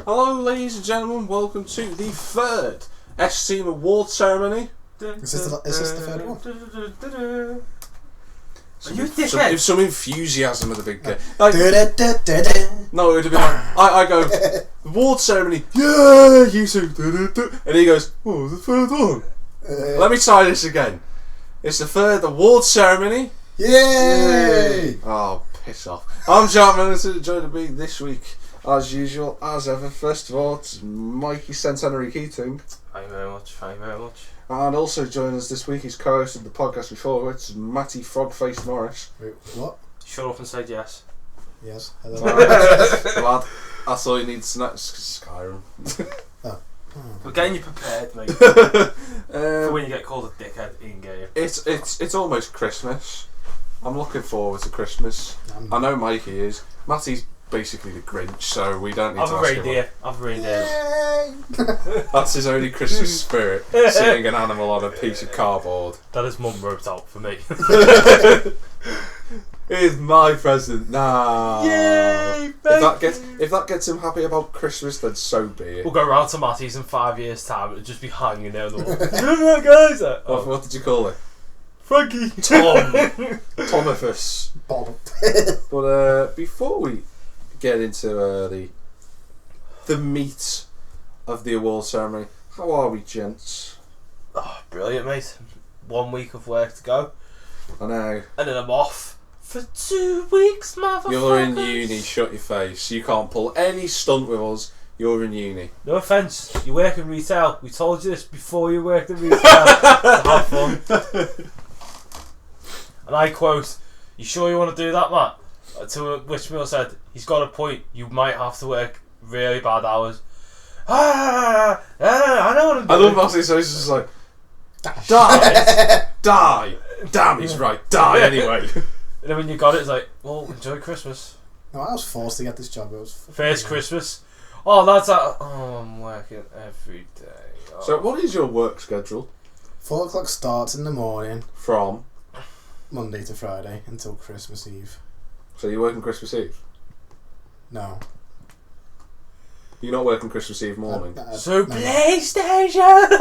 Hello, ladies and gentlemen. Welcome to the third S-Team Award ceremony. Is this the third one? Some, Are you a dickhead? some enthusiasm at the big guy. No, it would have been like, I go, award ceremony, yeah, you two, and he goes, oh, the third one. Let me try this again. It's the third award ceremony. Yay! Oh, piss off. I'm Jack Millington, joined me this week, as usual, as ever. First of all, it's Mikey Keating. Thank you very much, And also joining us this week, he's co-host of the podcast before, it's Matty Frog-Faced Morris. Wait, what? Shut up and said yes. Yes, hello. Lad, that's all you need to know. Skyrim. We're getting you prepared, mate, for when you get called a dickhead in game. It's almost Christmas. I'm looking forward to Christmas. I know Mikey is. Matty's basically the Grinch, so we don't need to ask him. I've a reindeer. That's his only Christmas spirit, seeing an animal on a piece of cardboard. That is mum roped out for me. Here's my present. Nah. Yay! If that gets him happy about Christmas, then so be it. We'll go round to Matty's in 5 years' time. It'll just be hanging there on the wall. Remember that, guys? What did you call it? Frankie. Tom. Tomifus. Bob. But before we get into the meat of the award ceremony, how are we, gents? Oh, brilliant, mate. 1 week of work to go. I know. And then I'm off for 2 weeks, motherfucker. You're in uni, shut your face. You can't pull any stunt with us. You're in uni. No offence, you work in retail. We told you this before you worked in retail. To have fun. And I quote, "You sure you want to do that, Matt?" To which Mill said, "He's got a point. You might have to work really bad hours." I know what I'm doing. I love Matty's face, it's just like, die! Die! Damn, he's right. Die anyway. And then when you got it, it's like, well, enjoy Christmas. No, I was forced to get this job. It was First Christmas. Oh, that's a... Oh, I'm working every day. Oh. So what is your work schedule? 4 o'clock starts in the morning, From? Monday to Friday, until Christmas Eve. So you're working Christmas Eve? No. You're not working Christmas Eve morning? So no. PlayStation!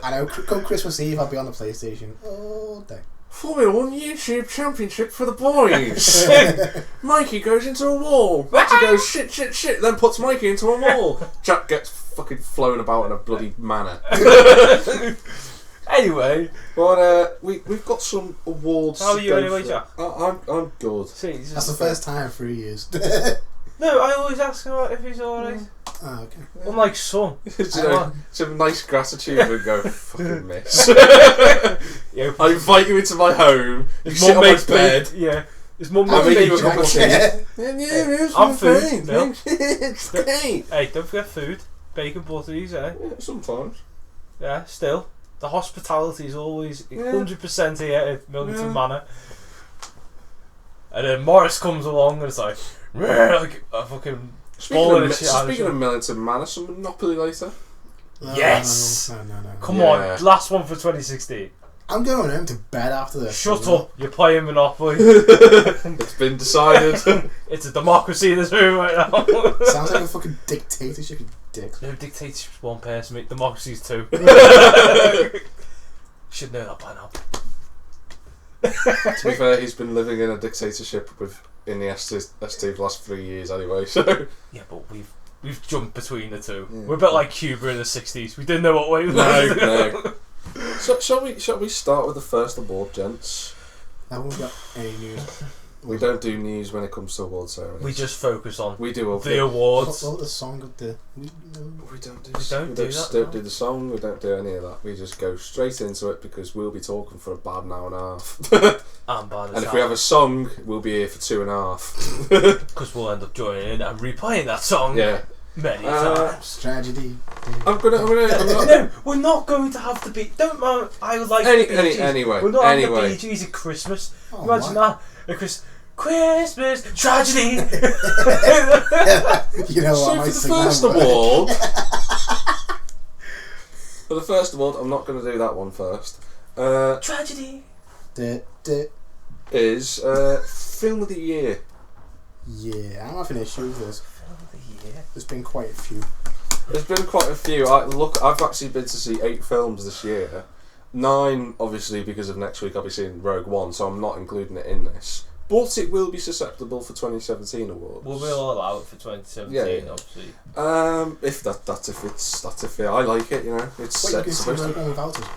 I know, come Christmas Eve, I'll be on the PlayStation all day. Formula 1 YouTube Championship for the boys. Mikey goes into a wall. Matty goes shit, then puts Mikey into a wall. Jack gets fucking flown about in a bloody manor. Anyway. But we've got some awards. How are to you go anyway, for. Jack? I'm good. See, That's the first time in 3 years. No, I always ask him if he's alright. Oh, okay. Unlike some. Some nice gratitude and go, fucking miss. Yeah, I invite you into my home, you his sit mum on my makes bed, yeah. His mum I makes make you a bacon. cup of tea. Yeah, I'm food, no. It's great. Hey, don't forget food. Bacon, butteries, eh? Yeah, sometimes. Yeah, still. The hospitality is always 100% here at Millington Manor. And then Morris comes along and it's like a fucking Speaking of Millington Manor, some Monopoly later. Yes! No. Come on, last one for 2016. I'm going home to bed after this. Shut up, you're playing Monopoly. It's been decided. It's a democracy in this room right now. Sounds like a fucking dictatorship, you dicks. No, dictatorship's one person, mate. Democracy's two. Should know that by now. To be fair, he's been living in a dictatorship in the ST for the last 3 years anyway, so... Yeah, but we've jumped between the two. Yeah. We're a bit like Cuba in the 60s. We didn't know what way we were. No. So shall we start with the first award, gents? Haven't got any news. We don't do news when it comes to award ceremonies. We just focus on We do the awards. What the song of the... We don't do the song, we don't do any of that. We just go straight into it because we'll be talking for a bad an hour and a half. And if we have a song, we'll be here for 2.5. because we'll end up joining in and replaying that song Yeah. many times. Tragedy. I'm gonna No, we're not going to have to be. Don't mind. I would like the Bee Gees. anyway. We're not having the Bee Gees at Christmas. Oh, Imagine what? that. Christmas tragedy. You know So what? I might for the sing first that award, for the first award, I'm not going to do that one first. Tragedy. Is film of the year. Yeah, I'm having an issue with this. Film of the Yeah. There's been quite a few. There's been quite a few. I've actually been to see 8 films this year. 9, obviously, because of next week I'll be seeing Rogue One, so I'm not including it in this. But it will be susceptible for 2017 awards. We'll be all out for 2017, obviously. If I like it, you know. It's Wait, you can see Rogue One without us.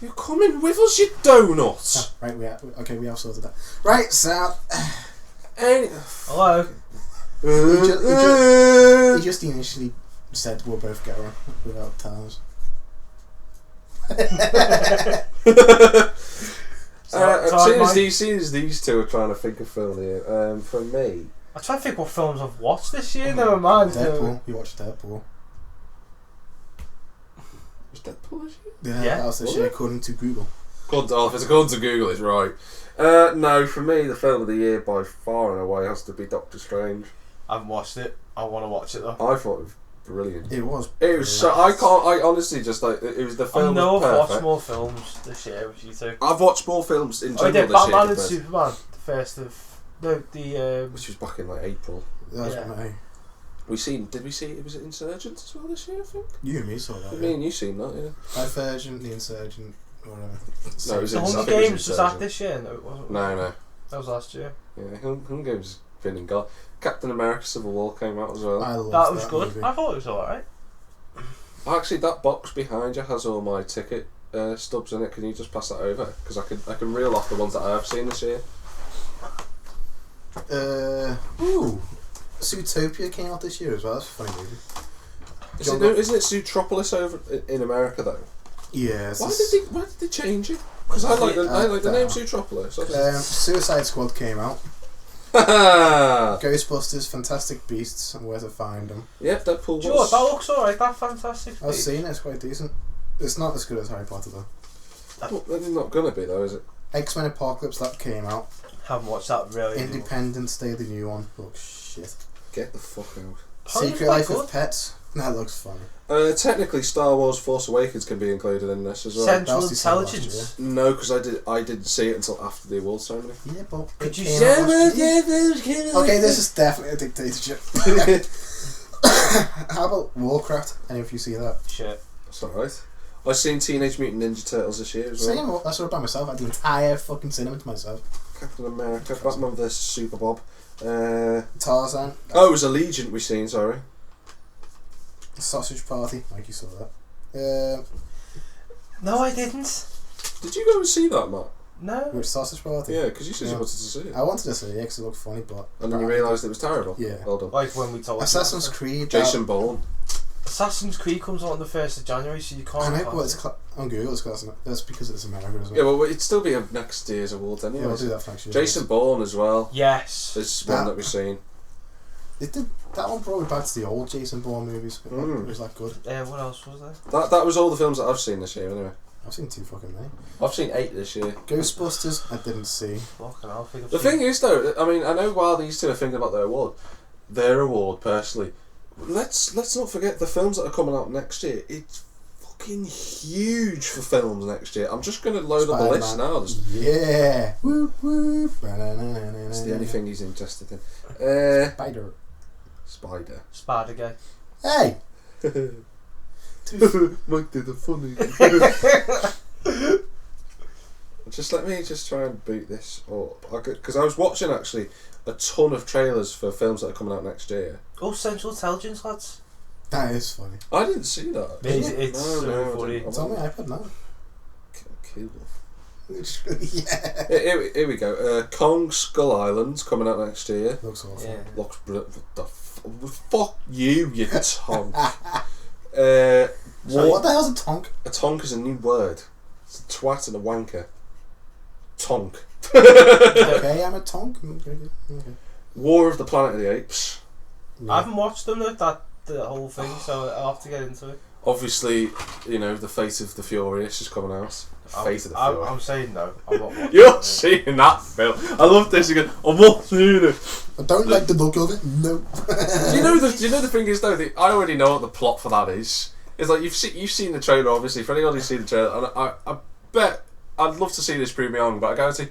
You're coming with us, you donut. Right, we have sorted that. Right, so. Hello. He just initially said we'll both go without telling us. Seeing as these two are trying to think of film here, for me, I'm trying to think what films I've watched this year. Never mind. Deadpool. You watched Deadpool. Was Deadpool this year? Yeah, that was this year according to Google. If it's according to Google, it's right. No, for me, the film of the year by far and away has to be Doctor Strange. I haven't watched it. I want to watch it though. I thought it was brilliant. It was. It was so. I honestly just like it was the film. I know was I've perfect. watched more films this year with you two. I've watched more films in general I did this Batman year. and Superman, the first of the which was back in like April. That's yeah. May. Did we see it? Was it Insurgent as well this year? I think. You and me saw that. Me and you seen that, yeah. Divergent, The Insurgent, or whatever. No, it was The Hunger Games was that this year? No, it wasn't. No. That was last year. Yeah, Hunger Games has been and gone. Captain America: Civil War came out as well. I loved That was good. movie. I thought it was alright. Actually, that box behind you has all my ticket stubs in it. Can you just pass that over? Because I can reel off the ones that I have seen this year. Zootopia came out this year as well. That's a funny movie. Isn't it Zootropolis over in America though? Yeah. Why did they change it? Because I like the name Zootropolis. Suicide Squad came out. Ghostbusters, Fantastic Beasts, and Where to Find Them. Yep, Deadpool. George, that looks alright. That Fantastic Beasts. I've seen it. It's quite decent. It's not as good as Harry Potter though. Well, it's not gonna be though, is it? X-Men Apocalypse, that came out. Haven't watched that really. Independence Day, the new one. Looks shit. Get the fuck out. Secret Life of Pets. That looks funny. Technically, Star Wars: Force Awakens can be included in this as well. Central Intelligence. No, because I didn't see it until after the awards ceremony. Yeah, but Could you okay, this is definitely a dictatorship. How about Warcraft? Any of you see that? Shit. That's alright. I've seen Teenage Mutant Ninja Turtles this year as well. Same, that's what by myself. I had the entire fucking cinema to myself. Captain America, Batman vs Super Bob. Tarzan. Oh, it was Allegiant we seen, sorry. Sausage Party. Mikey saw that. No, I didn't. Did you go and see that, Matt? No. Which Sausage Party? Yeah, because you said you wanted to see it. I wanted to see it because it looked funny, but... And then you realised it was terrible? Yeah. Well done. Like when we told Assassin's Creed. Jason Bourne. Assassin's Creed comes out on the 1st of January, so you can't... I know, but it's on Google, it's class. That's because it's America as well. Yeah, well, it'd still be a next year's awards anyway. Yeah, we'll do that for next year. Jason Bourne as well. Yes. Is one that we've seen. That one brought me back to the old Jason Bourne movies. It was that good. What else was there? That was all the films that I've seen this year anyway. I've seen too fucking many. I've seen 8 this year. Ghostbusters, I didn't see. Fucking hell, I think I've The thing is though, I mean, I know while these two are thinking about their award personally, let's not forget the films that are coming out next year. It's fucking huge for films next year. I'm just going to load up the list now. Yeah. Whoop, whoop. It's the only thing he's interested in. Spider. Spider guy. Hey! Mike did a funny. Just let me try and boot this up. Because I was watching actually a ton of trailers for films that are coming out next year. Oh, Central Intelligence, lads. That is funny. I didn't see that. It's so funny. It's on my iPad now. Cool. Yeah. Here we go. Kong Skull Island's coming out next year. Looks awful. Yeah. Looks brilliant. What the fuck you tonk. So what the hell's a tonk? A tonk is a new word. It's a twat and a wanker. Tonk. Okay, I'm a tonk. Okay. War of the Planet of the Apes. I haven't watched them, the whole thing, so I'll have to get into it. Obviously, you know, the Fate of the Furious is coming out. Fate of the Furious. I'm saying no. I'm not watching You're seeing that film. I love this again. I'm not seeing it. I don't like the look of it. No. Do you know the thing is though? I already know what the plot for that is. It's like you've seen the trailer, obviously. For anyone who's seen the trailer, and I bet I'd love to see this prove me wrong, but I guarantee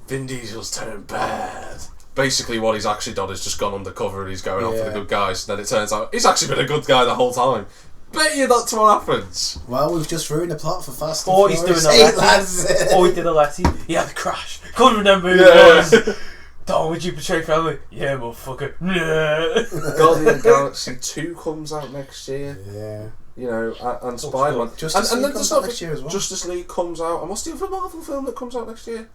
Vin Diesel's turned bad. basically what he's actually done is just gone undercover and he's going off for the good guys. And then it turns out he's actually been a good guy the whole time. Bet you that's what happens. Well, we've just ruined the plot for Fast and Or he's doing Furious a 8, lads. Or he did a Letty. He had a crash. Couldn't remember who it was. Don't would you betray family? Yeah, motherfucker. Guardian of the Galaxy 2 comes out next year. Yeah. You know, and Spider-Man. Justice League comes out next year as well. Justice League comes out. And what's the other Marvel film that comes out next year?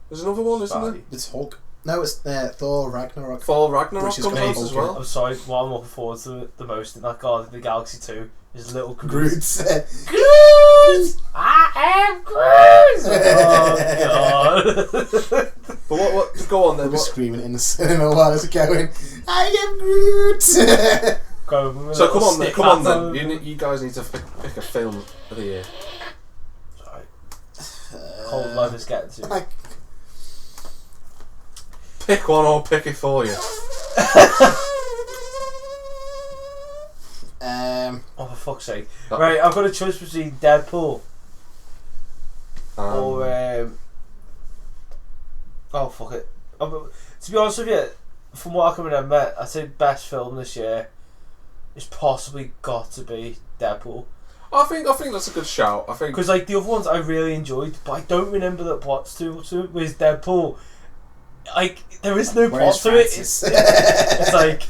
There's another one, isn't there? It's Hulk. No, it's Thor Ragnarok. Thor Ragnarok comes out as well. I'm sorry, what I'm looking forward to the most in that Guardian of the Galaxy 2 is little Groot. Groot! I am Groot! Oh, God. But what go on then. They'll be screaming in the cinema while it's going, I am Groot! So come on then. You guys need to pick a film of the year. Sorry. Cold weather's getting to me. Pick one or pick it for you. Oh, for fuck's sake. Right, I've got a choice between Deadpool or oh, fuck it. To be honest with you, from what I can remember, I'd say best film this year is possibly got to be Deadpool. I think that's a good shout. I think because like the other ones I really enjoyed, but I don't remember the plots to it. With Deadpool, like there is no plot to it. It's like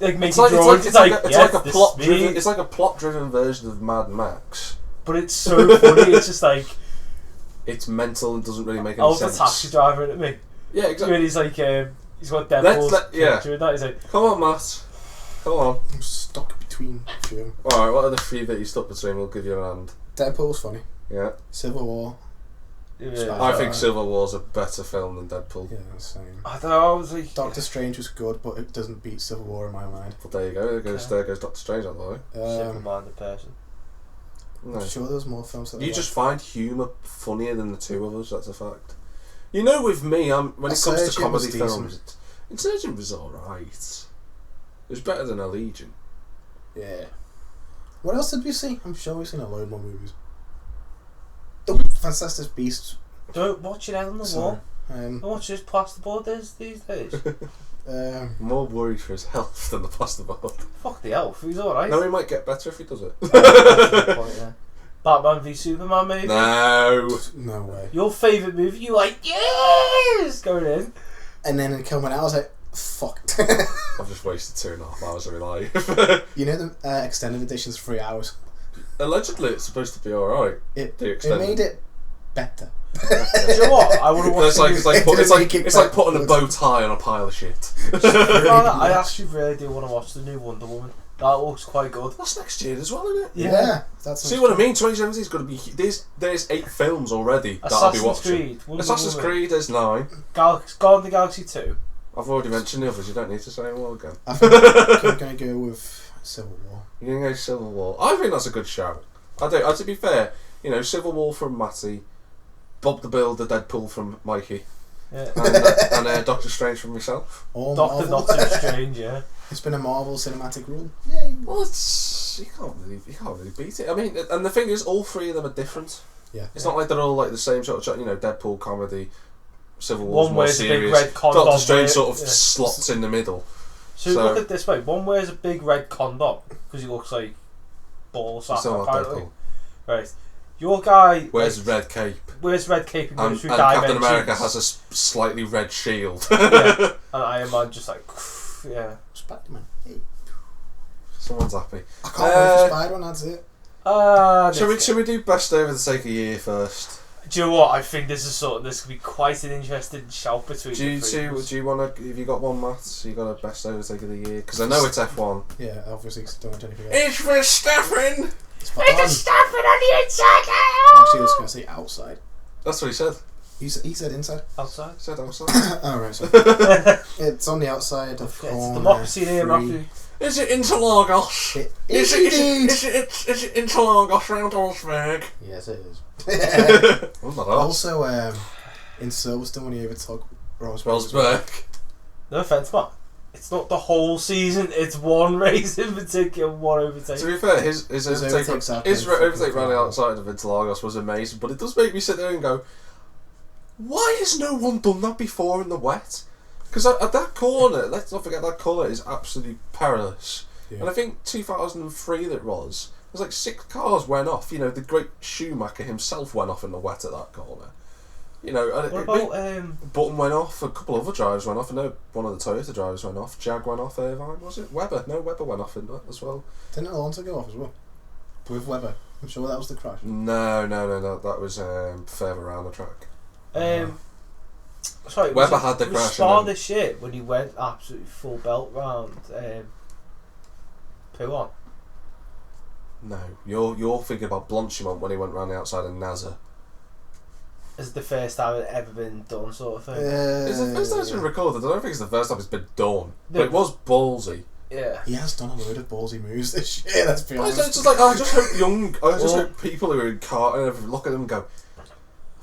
making drawings. It's like a plot-driven version of Mad Max. But it's so funny. It's just like it's mental and doesn't really make any sense. The taxi driver at me. Yeah, exactly. And he's like, he's got Deadpool's picture in that. He's like, come on, Matt. Come on. I'm stuck between two. Alright, what are the three that you're stuck between? We'll give you a hand. Deadpool's funny. Yeah. Civil War. Yeah. I think Civil War's a better film than Deadpool. Yeah, same. I don't know, I was like... Doctor Strange was good, but it doesn't beat Civil War in my mind. Well, there you go. There goes Doctor Strange out the way. Simple-minded person. No. I'm sure there's more films that you just find humour funnier than the two of us, that's a fact. You know, with me, when it comes to comedy films, Insurgent was alright. It was better than Allegiant. Yeah. What else did we see? I'm sure we've seen a load more movies. The Fantastic Beasts. Don't watch it out on the wall. Don't watch this plasterboard these days. More worried for his health than the plasterboard. Fuck the elf, he's alright. No, he might get better if he does it. Batman v Superman, maybe? No. No way. Your favourite movie, you like, yes! Going in. And then it came out, I was like, fuck. I've just wasted 2.5 hours of my life. You know the extended edition's 3 hours? Allegedly it's supposed to be alright. It made it better. Do you know what? I would have watched it's like putting a bow tie on a pile of shit. I actually really do want to watch the new Wonder Woman. That looks quite good. That's next year as well, isn't it? Yeah. See what I mean? 2017 is going to be... There's 8 films already that I'll be watching. Assassin's Creed, there's 9. Guardian of the Galaxy 2. I've already mentioned the others, you don't need to say them all again. I think I'm going to go with Civil War. You're going to go Civil War. I think that's a good shout. I do. To be fair, you know, Civil War from Matty, Bob the Builder, Deadpool from Mikey, and Doctor Strange from myself. Doctor Strange, yeah. It's been a Marvel cinematic rule. Yay! Well, you can't really beat it. I mean, and the thing is, all 3 of them are different. Yeah. It's not like they're all like the same sort of, you know, Deadpool comedy, Civil War's more serious. Big red condom. Doctor Strange sort of slots in the middle. So look at it this way: one wears a big red condom because he looks like ball sack. Apparently, right? Your guy wears red cape. Wears red cape and goes through and dimensions. Captain America has a slightly red shield. Yeah. And Iron Man just like, yeah. Spider-Man. Hey. Someone's happy. I can't wait for Spider-Man. That's it. Should we do best over the sake of year first? Do you know what? I think this could be quite an interesting shout between do you want to? Have you got one, Matt? You got a best over the sake of the year? Because I know it's F1. Yeah, obviously don't want anything else. It's Verstappen. It's Verstappen on the inside. Actually, I was going to say outside. That's what he said. He said inside. Outside. He said outside. Oh right. So it's on the outside of it's democracy here, Matthew. Is it Interlagos? Is it Interlagos round Osberg? Yes, it is. Oh, also, in Silverstone when he overtook Rosberg. No offence, Matt. It's not the whole season. It's one race in particular, one overtake. To be fair, his overtake rally outside of Interlagos was amazing, but it does make me sit there and go, why has no one done that before in the wet? Because at that corner, let's not forget that colour is absolutely perilous. Yeah. And I think 2003 that was, there's like 6 cars went off. You know, the great Schumacher himself went off in the wet at that corner. You know, and what about Button went off, a couple of other drivers went off, I know one of the Toyota drivers went off, Jag went off, Irvine, was it? Webber went off in that as well. Didn't Alonso go off as well? With Webber? I'm sure that was the crash. No, that was further around the track. Sorry, Webber had the crash. Start this shit when he went absolutely full belt round P1. No, you're thinking about Blanchimont when he went round the outside of NASA. Is it the first time it's ever been done, sort of thing? It's the first time it's been recorded. I don't think it's the first time it's been done, but it was ballsy. Yeah, he has done a load of ballsy moves this year. Let's be honest. It's just like I just hope people who are in car and look at them and go,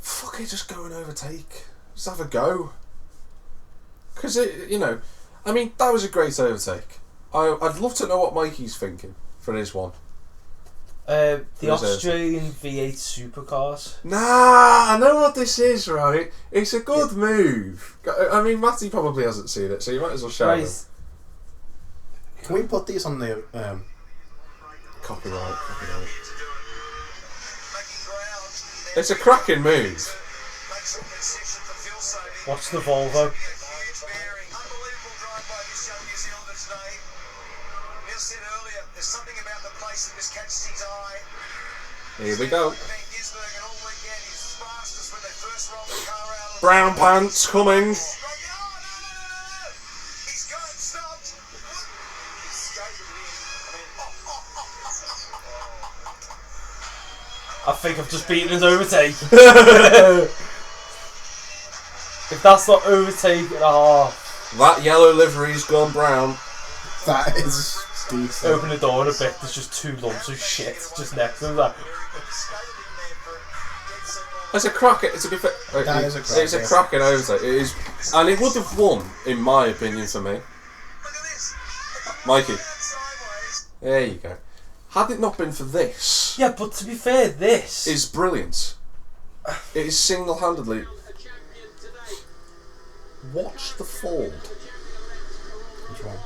"Fuck it, just go and overtake. Just have a go." Because I mean, that was a great overtake. I'd love to know what Mikey's thinking for his one. The Australian V8 supercars. Nah, I know what this is, right? It's a good move. I mean, Matty probably hasn't seen it, so you might as well show him. Can we put these on the copyright? It's a cracking move. Watch the Volvo. Here we go. Brown pants coming. I think I've just beaten his overtake. If that's not overtake and a half. That yellow livery's gone brown. That is decent. Open the door in a bit, there's just 2 lumps of shit just next to him. Like, it's a cracker. It's a cracking overtake. It is, and it would have won, in my opinion, for me. Mikey, there you go. Had it not been for this, yeah, but to be fair, this is brilliant. It is single-handedly. Watch the Ford. Which one?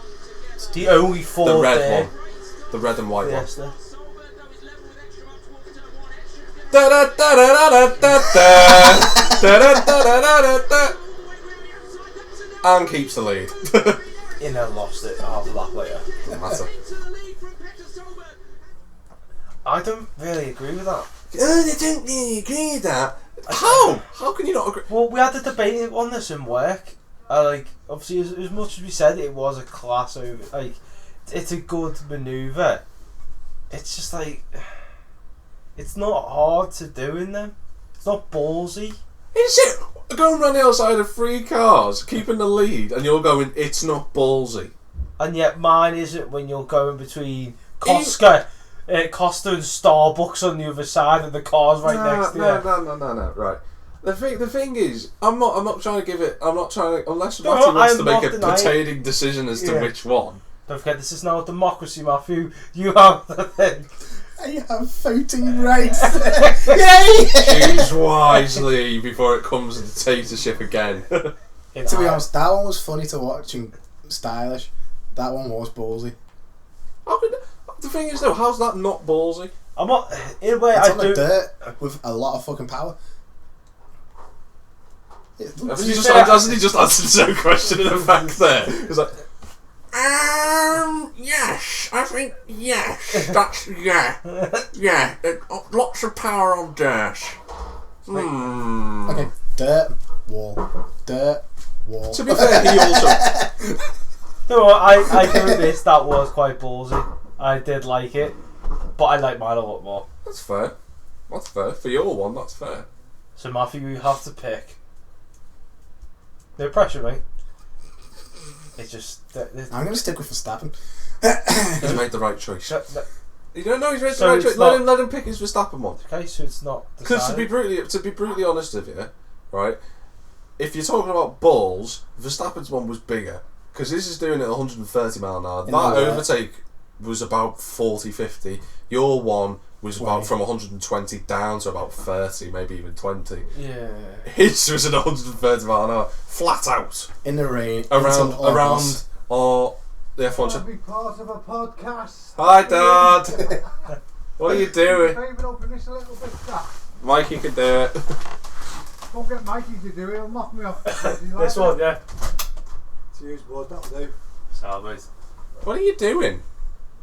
It's the only Ford. The red one, the red and white one. Da da da da da da da da da, and keeps the lead. Lost it half a lap later. Doesn't matter. I don't really agree with that. I don't really agree with that. How? How can you not agree? Well, we had a debate on this in work. Obviously, as much as we said it was a class over, it's a good manoeuvre. It's just it's not hard to do in them. It's not ballsy. Is it? Going around the outside of 3 cars, keeping the lead, and you're going, it's not ballsy. And yet mine isn't when you're going between Costa and Starbucks on the other side and the car's right next to you. No, right. The thing is, I'm not trying to give it, unless Matty wants to make a pertaining decision as to which one. Don't forget, this is now a democracy, Matthew. You have the thing. I have voting rights. Yay! Choose wisely before it comes to dictatorship again. To be honest, that one was funny to watch and stylish. That one was ballsy. The thing is, though, how's that not ballsy? I'm not. In a way, it's on the dirt with a lot of fucking power. Hasn't he just answered his own question in the back there? He's like, yes, I think yes, that's yeah, lots of power on dirt. Okay, dirt wall. To be fair, he also. No, I do admit that was quite ballsy. I did like it, but I like mine a lot more. That's fair. For your one, that's fair. So Matthew, you have to pick. No pressure, mate. It's just. I'm going to stick with Verstappen. He's made the right choice. You don't know he's made the So right it's choice. not- Let him pick his Verstappen one. Okay, so it's not. Because to be brutally honest with you, right? If you're talking about balls, Verstappen's one was bigger because this is doing it 130 mile an hour. That overtake was about 40, 50. Your one was about from 120 down to about 30, maybe even 20. Yeah. His was at 130 mile an hour, flat out. In the rain. Around our the F1 I'll be part of a podcast. Hi, Dad. What are you doing? Favour open this a little bit, Dad. Mikey can do it. Don't get Mikey to do it, he'll knock me off. This one, yeah. Cheers, bud, that'll do. Sound, mate. What are you doing?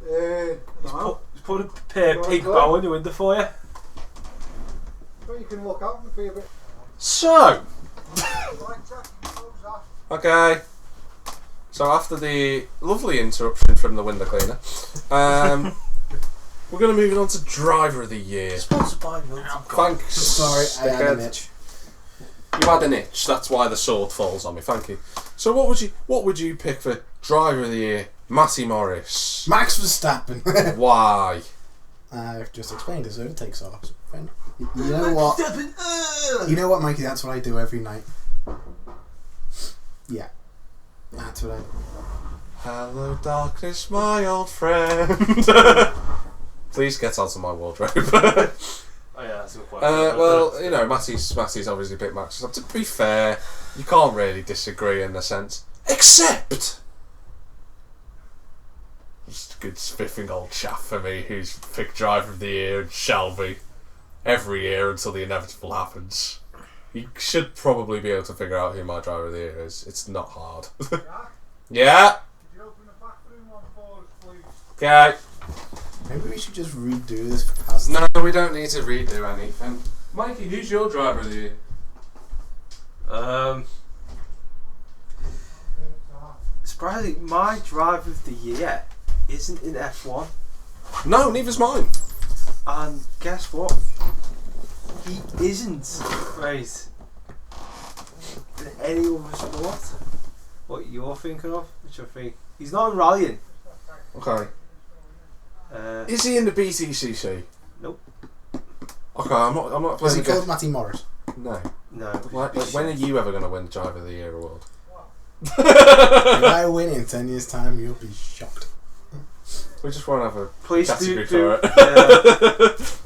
He's put a pig bow in the window for you. But you can look out and be a bit. So, Right, Jack, close that. okay. So after the lovely interruption from the window cleaner, we're going to move on to Driver of the Year. Sponsored by Millington. Thanks. Sorry, I had an dickhead. itch. You had an itch. That's why the sword falls on me. Thank you. So what would you pick for Driver of the Year, Matty Morris? Max Verstappen. Why? I've just explained it, so it takes off. You know what? You know what, Mikey? That's what I do every night. Yeah. That's what I do. Hello, darkness, my old friend. Please get onto my wardrobe. Oh yeah, that's a good point. Well, you know, Matty's obviously picked Max. So to be fair, you can't really disagree in a sense. Except, just a good spiffing old chaff for me who's picked Driver of the Year and shall be every year until the inevitable happens. You should probably be able to figure out who my Driver of the Year is. It's not hard. Yeah. Could you open the bathroom one for us, please? Okay. Maybe we should just redo this past. No, we don't need to redo anything. Mikey, who's your Driver of the Year? Surprisingly, my driver of the year isn't in F1. No, neither's mine. And guess what? He isn't, right, in any other sport. What you're thinking of, which I think he's not in rallying. Okay. Is he in the BTCC? Nope. Okay, I'm not Was playing he the called Matty Morris? No. No. Like, when are you ever going to win Driver of the Year award? If I win in 10 years' time, you'll be shocked. We just want to have a Please category do. for it.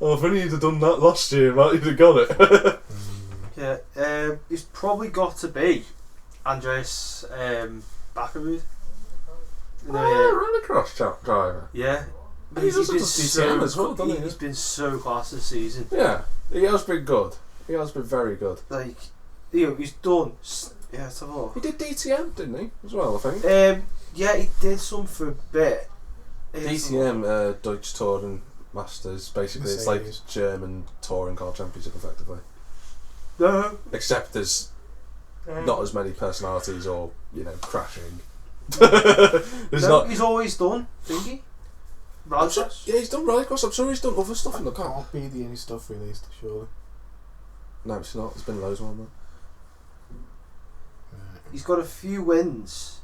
Oh, if only you'd have done that last year, Matt, you'd have got it. Yeah. He's probably got to be Andres Backerud. Rallycross driver. Yeah. He's also just DTM as well, doesn't he? He's been so class this season. Yeah, he has been good. He has been very good. Like, you know, he's done. Yeah, let's have a look. He did DTM, didn't he? As well, I think. Yeah, he did some for a bit. DTM, Deutsche Touring Masters, basically it's like Mercedes. German touring car championship, effectively. No. Except there's not as many personalities or, you know, crashing. There's No, not. he's always done, thingy. I'm sure, yeah, he's done rallycross. I'm sure he's done other stuff in the car. Can't be the only stuff released, surely. No, it's not. There's been loads more than He's got a few wins,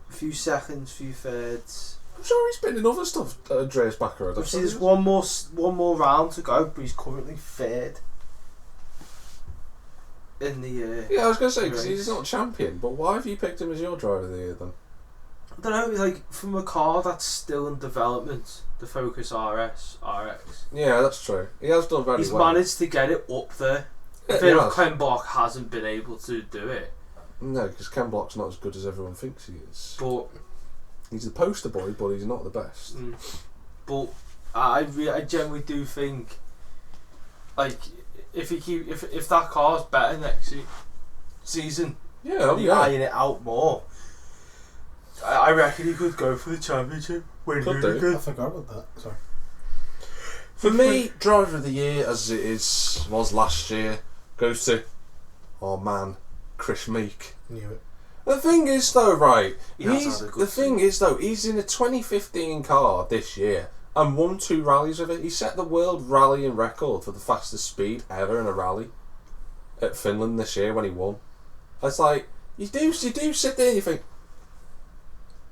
a few seconds, few thirds. I'm sure he's been in other stuff. Andreas Backerud. Obviously, there's one more round to go, but he's currently third in the. Yeah, I was going to say because race. he's not champion. But why have you picked him as your driver of the year then? I don't know. It's like from a car that's still in development, the Focus RS, RX. Yeah, that's true. He has done very He's well. managed to get it up there. Yeah, I feel he like has. Clem Block hasn't been able to do it, No, because Ken Block's not as good as everyone thinks he is. but He's the poster boy, but he's not the best. but I generally do think, like, if that car's better next season, Yeah, and you iron it out more, I reckon he could go for the championship. Could do. I forgot about that. Sorry. For me, driver of the year, as it was last year, goes to our man, Chris Meek. Knew it. The thing is, though, right? He has had a good He's in a 2015 car this year and won 2 rallies with it. He set the world rallying record for the fastest speed ever in a rally at Finland this year when he won. It's like you do sit there and you think,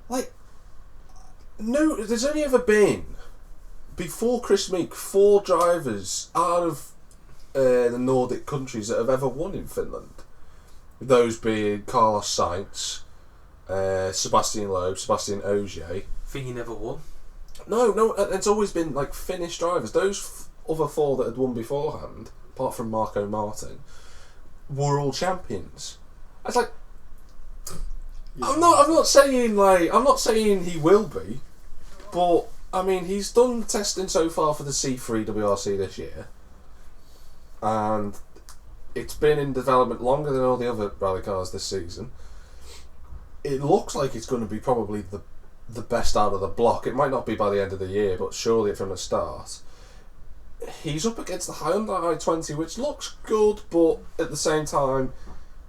like, no, there's only ever been before Chris Meek 4 drivers out of the Nordic countries that have ever won in Finland. Those being Carlos Sainz, Sebastian Loeb, Sebastian Ogier. think he never won. No, it's always been like Finnish drivers. Those other 4 that had won beforehand, apart from Marco Martin, were all champions. It's like, yeah. I'm not saying he will be, but I mean he's done testing so far for the C3 WRC this year, and it's been in development longer than all the other rally cars this season. It looks like it's going to be probably the best out of the block. It might not be by the end of the year, but surely from the start. He's up against the Hyundai i20, which looks good, but at the same time,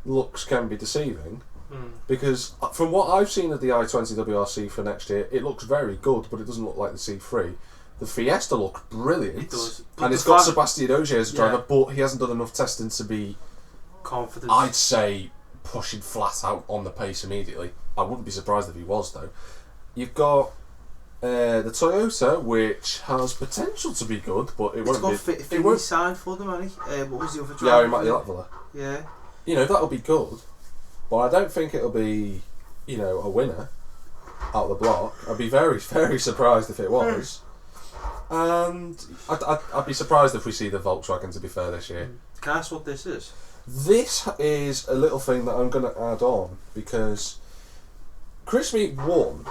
looks can be deceiving. Because from what I've seen of the i20 WRC for next year, it looks very good, but it doesn't look like the C3. The Fiesta looks brilliant. It does. And it's got Sebastian Ogier as a driver, but he hasn't done enough testing to be confident. I'd say pushing flat out on the pace immediately. I wouldn't be surprised if he was, though. You've got the Toyota, which has potential to be good, but it won't be. It won't signed for them, hasn't he? What was the other driver? Yeah, Matty Morris. Yeah. That'll be good, but I don't think it'll be, a winner out of the block. I'd be very, very surprised if it was. And I'd be surprised if we see the Volkswagen, to be fair, this year. Can I ask what this is? This is a little thing that I'm going to add on, because Chris Meek won,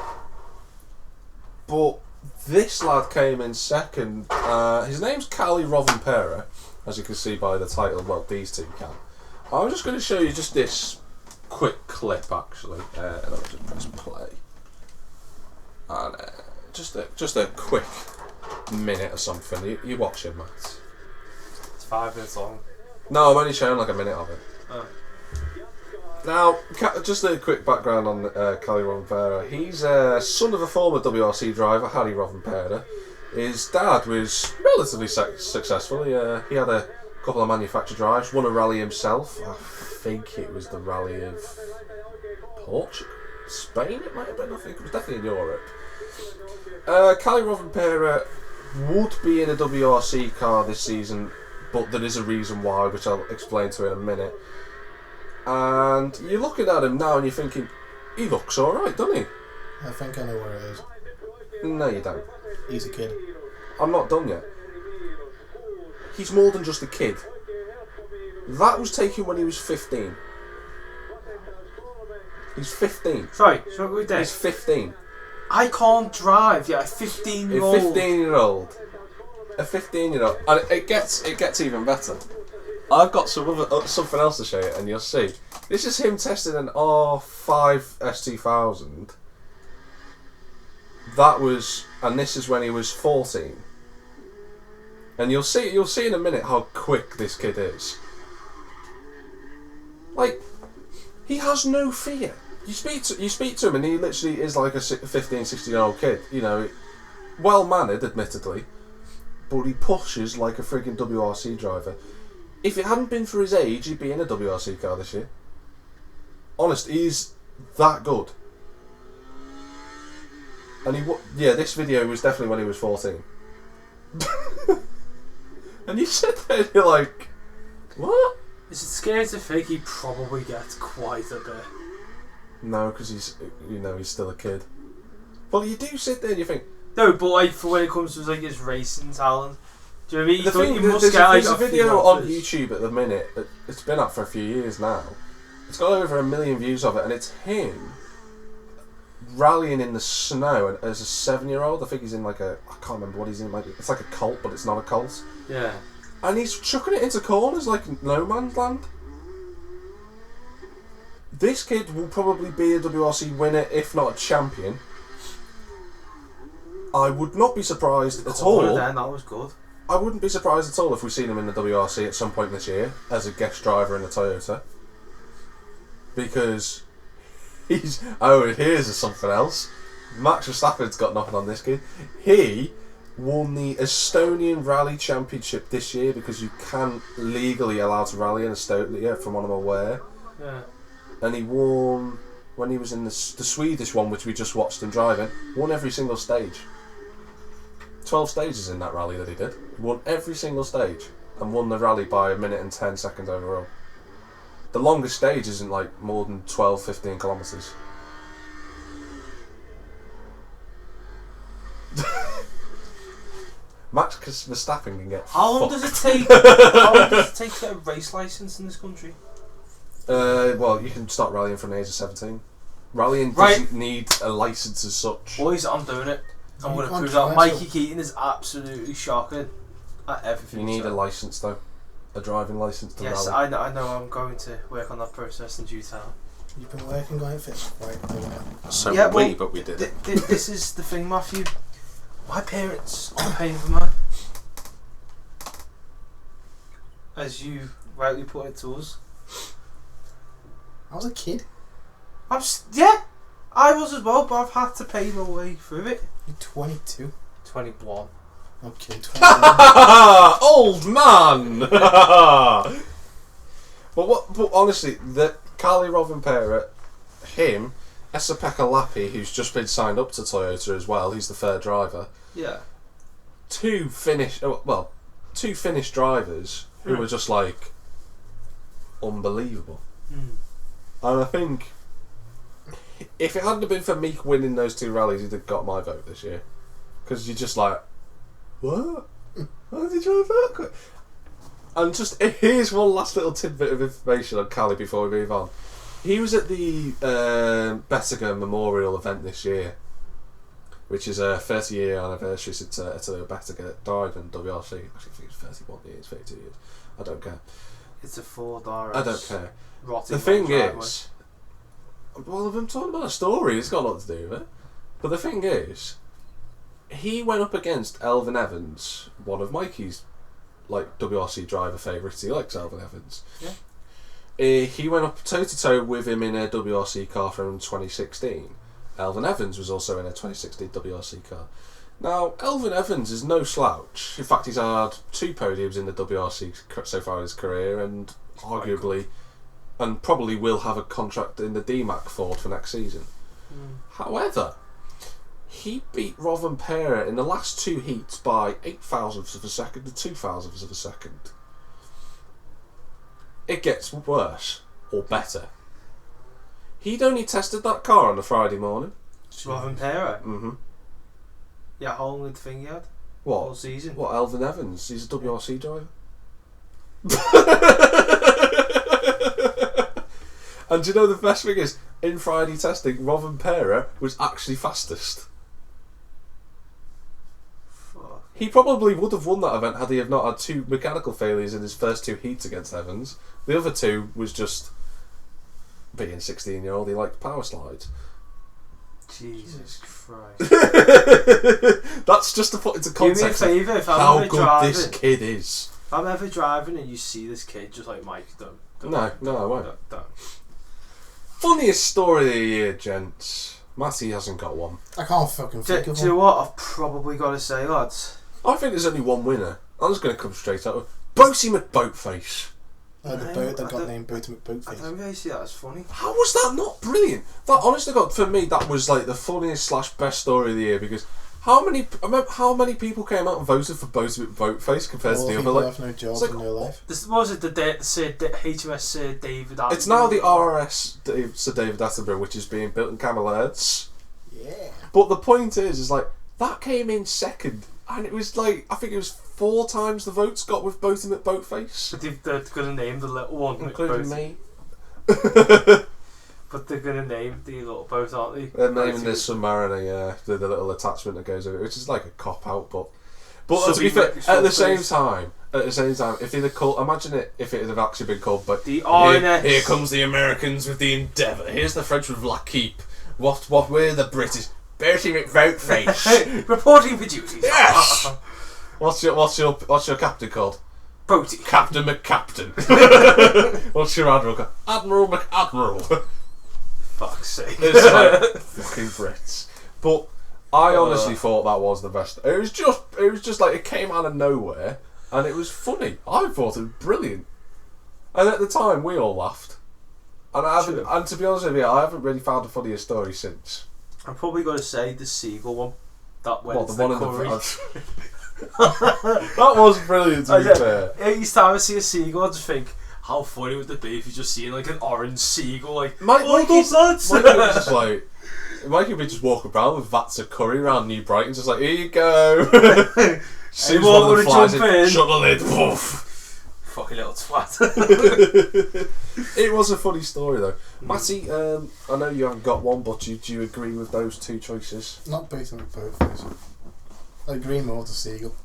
but this lad came in second. His name's Kalle Rovanperä, as you can see by the title. Well, these two can. I'm just going to show you just this quick clip, actually, and I'll just press play. And just a quick minute or something. You watch it, Matt. It's 5 minutes long. No, I'm only showing like a minute of it. Oh. Now, just a quick background on Kalle Rovanperä. He's son of a former WRC driver, Harry Rovanperä. His dad was relatively successful. He had a couple of manufactured drives, won a rally himself. I think it was the rally of Portugal, Spain it might have been. I think it was definitely in Europe. Kalle Rovanperä would be in a WRC car this season, but there is a reason why, which I'll explain to you in a minute. And you're looking at him now and you're thinking, he looks alright, doesn't he? I think I know where it is. No, you don't. He's a kid. I'm not done yet. He's more than just a kid. That was taken when he was 15. He's 15. Sorry, we're dead. He's 15. I can't drive yet. A 15-year-old. A 15-year-old. A 15-year-old. And it gets even better. I've got something else to show you, and you'll see. This is him testing an R5 S2000. And this is when he was 14. And you'll see in a minute how quick this kid is. Like, he has no fear. You speak to him, and he literally is like a 15, 16-year-old kid. Well-mannered, admittedly, but he pushes like a frigging WRC driver. If it hadn't been for his age, he'd be in a WRC car this year. Honest, he's that good. And this video was definitely when he was 14. And you sit there and you're like, what? Is it scary to think he probably gets quite a bit? No, because he's still a kid. But you do sit there and you think... No, but like, for when it comes to his racing talent, do you know what I mean? There's a video on YouTube at the minute. It's been up for a few years now. It's got over 1 million views of it, and it's him rallying in the snow. And as a 7-year-old, I think he's in I can't remember what he's in. It's like a Colt, but it's not a Colt. Yeah. And he's chucking it into corners like no man's land. This kid will probably be a WRC winner, if not a champion. I would not be surprised at all. Then, that was good. I wouldn't be surprised at all if we've seen him in the WRC at some point this year as a guest driver in a Toyota. Because he's... Oh, and here's something else. Max Verstappen's got nothing on this kid. He won the Estonian Rally Championship this year because you can legally allowed to rally in Estonia, from what I'm aware. Yeah. And he won, when he was in the Swedish one, which we just watched him driving, won every single stage. 12 stages in that rally that he did. He won every single stage and won the rally by 1 minute and 10 seconds overall. The longest stage isn't more than 12, 15 kilometres. Max Verstappen can get. How long does it take? How long does it take to get a race license in this country? Well, you can start rallying from the age of 17. Rallying doesn't need a license as such. Boys, I'm doing it. I'm You going to can't prove that try Mikey Keating is absolutely shocking at everything. You need so. a license though, a driving license to Yes, rally. I know. I'm going to work on that process in due time. You've been working on it for quite a while. So Yeah, we, well, but we did it. This is the thing, Matthew. My parents aren't paying for mine. As you rightly put it to us. I was a kid. Yeah, I was as well, but I've had to pay my way through it. You're 22. 21. Okay, 21. Old man. But honestly, the Carly Rovanpera, him, Esa-Pekka Lappi, who's just been signed up to Toyota as well. He's the third driver. Yeah. Two Finnish drivers who were just like unbelievable. And I think if it hadn't been for Meek winning those two rallies, he'd have got my vote this year. Because you're just like, what? How did you drive that quick? And just here's one last little tidbit of information on Cali before we move on. He was at the Bettiger Memorial event this year, which is a 30-year anniversary since Attilio Bettiger died in WRC. Actually, I think it's 31 years, 32 years. I don't care. It's a Ford RS. I don't care. Rotting The thing driveway. is, well, if I'm talking about a story, it's got a lot to do with it. But the thing is, he went up against Elvin Evans, one of Mikey's WRC driver favourites. He likes Elvin Evans. Yeah. He went up toe to toe with him in a WRC car from 2016. Elvin Evans was also in a 2016 WRC car. Now, Elvin Evans is no slouch. In fact, he's had 2 podiums in the WRC so far in his career, and arguably, and probably will have a contract in the DMAC Ford for next season. However, he beat Rovanpera in the last 2 heats by 8 thousandths of a second and 2 thousandths of a second. It gets worse, or better. He'd only tested that car on a Friday morning. Rovanpera? Mm-hmm. Yeah, how long did the thing he had? What? All season? What, Elvin Evans? He's a WRC driver. And do you know the best thing is, in Friday testing, Rovanpera was actually fastest. Fuck. He probably would have won that event had he have not had 2 mechanical failures in his first 2 heats against Evans. The other 2 was just being 16-year-old, he liked power slides. Jesus Christ. That's just to put into context Do me a favour, if I'm how ever good driving, this kid is. if I'm ever driving and you see this kid, just like Mike, don't. No, I won't. Don't. Funniest story of the year, gents. Matty hasn't got one. I can't fucking Do think of you know one. what? I've probably got to say, lads. I think there's only one winner. I'm just going to come straight out with Boaty McBoatface. The boat that got named Boaty I McBoatface. don't really see that as funny. How was that not brilliant? That, honestly, God, for me, that was like the funniest / best story of the year, because how many people came out and voted for Boaty McBoatface compared to the other? People Like, have no job it's like, and no life. This was it. The HMS Sir David. it's now the RRS Sir David Attenborough, which is being built in Camel Herds. Yeah. But the point is like that came in second, and it was like I think it was 4 times the votes got with Boaty McBoatface, But they're going to name the little one, including boat. me. But they're going to name the little boat, aren't they? They're naming this Submariner, yeah, the little attachment that goes over it, which is like a cop out, but to be fair, at the same time, if they'd have called, imagine it if it had actually been called, but the RNS. Here comes the Americans with the Endeavour. Here's the French with La Keep. What we're the British. Bertie McVoteface. Reporting for duty. Yes. What's your captain called? Boaty. Captain McCaptain. What's your admiral called? Admiral McAdmiral. Fuck's sake. It's like fucking Brits. But I honestly thought that was the best. It was just like it came out of nowhere and it was funny. I thought it was brilliant. And at the time we all laughed. And and to be honest with you, I haven't really found a funnier story since. I'm probably going to say the seagull one. That went What, to the the one in curry. That was brilliant to be fair. Each time I see a seagull, I just think, how funny would it be if you just seen like an orange seagull, like, Mikey was just like, Mikey would be just walking around with vats of curry around New Brighton, just like, here you go. Soon as one of them flies in, shut the lid. Fucking little twat. It was a funny story though. Matty, I know you haven't got one, but do you agree with those two choices? Not based on both ways. I agree more with the seagull.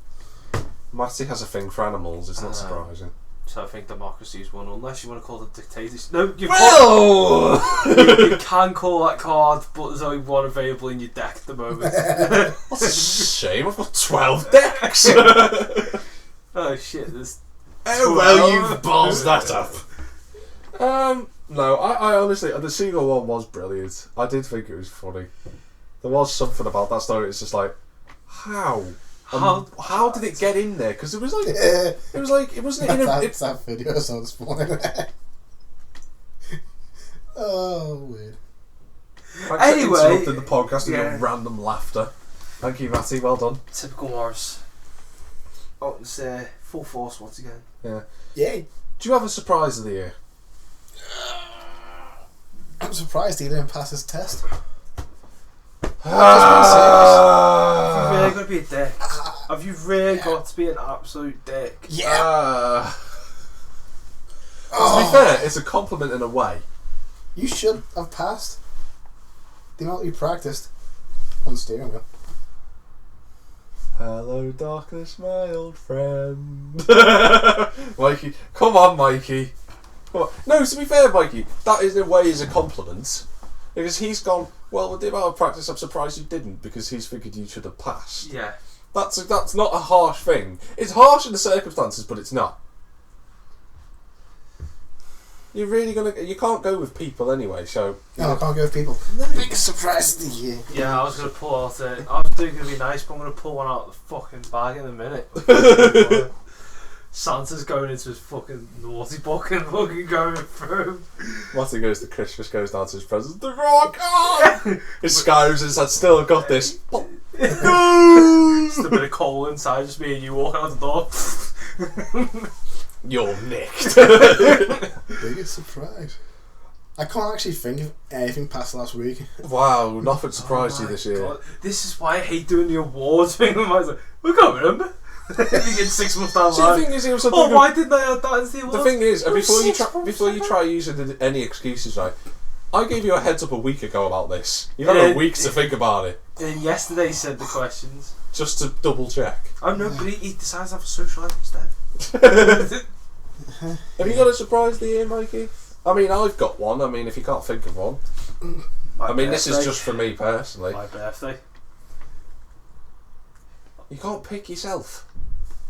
Matty has a thing for animals, it's not surprising. So I think democracy's won, unless you want to call it dictatorship. No, you can call that card, but there's only one available in your deck at the moment. That's a shame, I've got 12 decks! Oh shit, there's... Oh well, you've balls that up. No, I honestly, the seagull one was brilliant. I did think it was funny. There was something about that story. It's just like, how did it get in there? Because it was like, it wasn't in a. That video I saw this morning. Oh, weird. Anyway, interrupted the podcast with your random laughter. Thank you, Matty. Well done. Typical Morris. Oh, it's full force once again. Yeah. Yay. Do you have a surprise of the year? I'm surprised he didn't pass his test. Have you really got to be a dick? Have you really got to be an absolute dick? Yeah. To be fair, it's a compliment in a way. You should have passed. The amount you practiced on the steering wheel. Hello, darkness, my old friend. Mikey, come on, Mikey. Come on. No, to be fair, Mikey, that is in a way is a compliment. Because he's gone, well, with the amount of practice, I'm surprised you didn't, because he's figured you should have passed. Yeah. That's not a harsh thing. It's harsh in the circumstances, but it's not. You're really you can't go with people anyway, so... No, I can't go with people. No. Biggest surprise of the year. Yeah, I was going to pull out I was doing going to be nice, but I'm going to pull one out of the fucking bag in a minute. Santa's going into his fucking naughty book and fucking going through. Once he goes to Christmas, goes down to his presents. The rock on! His scows and said, still got this. Just a bit of coal inside, just me and you walking out the door. You're nicked. Biggest surprise. I can't actually think of anything past last week. Wow, nothing surprised you this year. God. This is why I hate doing the awards thing. I was like, we can't remember. You get 6 months down the line. The thing is, why didn't I add that into the awards? The thing is, before you try using any excuses, right? I gave you a heads up a week ago about this. You've had a week to think about it. And yesterday said the questions. Just to double check. Oh no, but he decides to have a social life instead. Have you got a surprise of the year, Mikey? I mean, I've got one. I mean, if you can't think of one. This is just for me personally. My birthday. You can't pick yourself.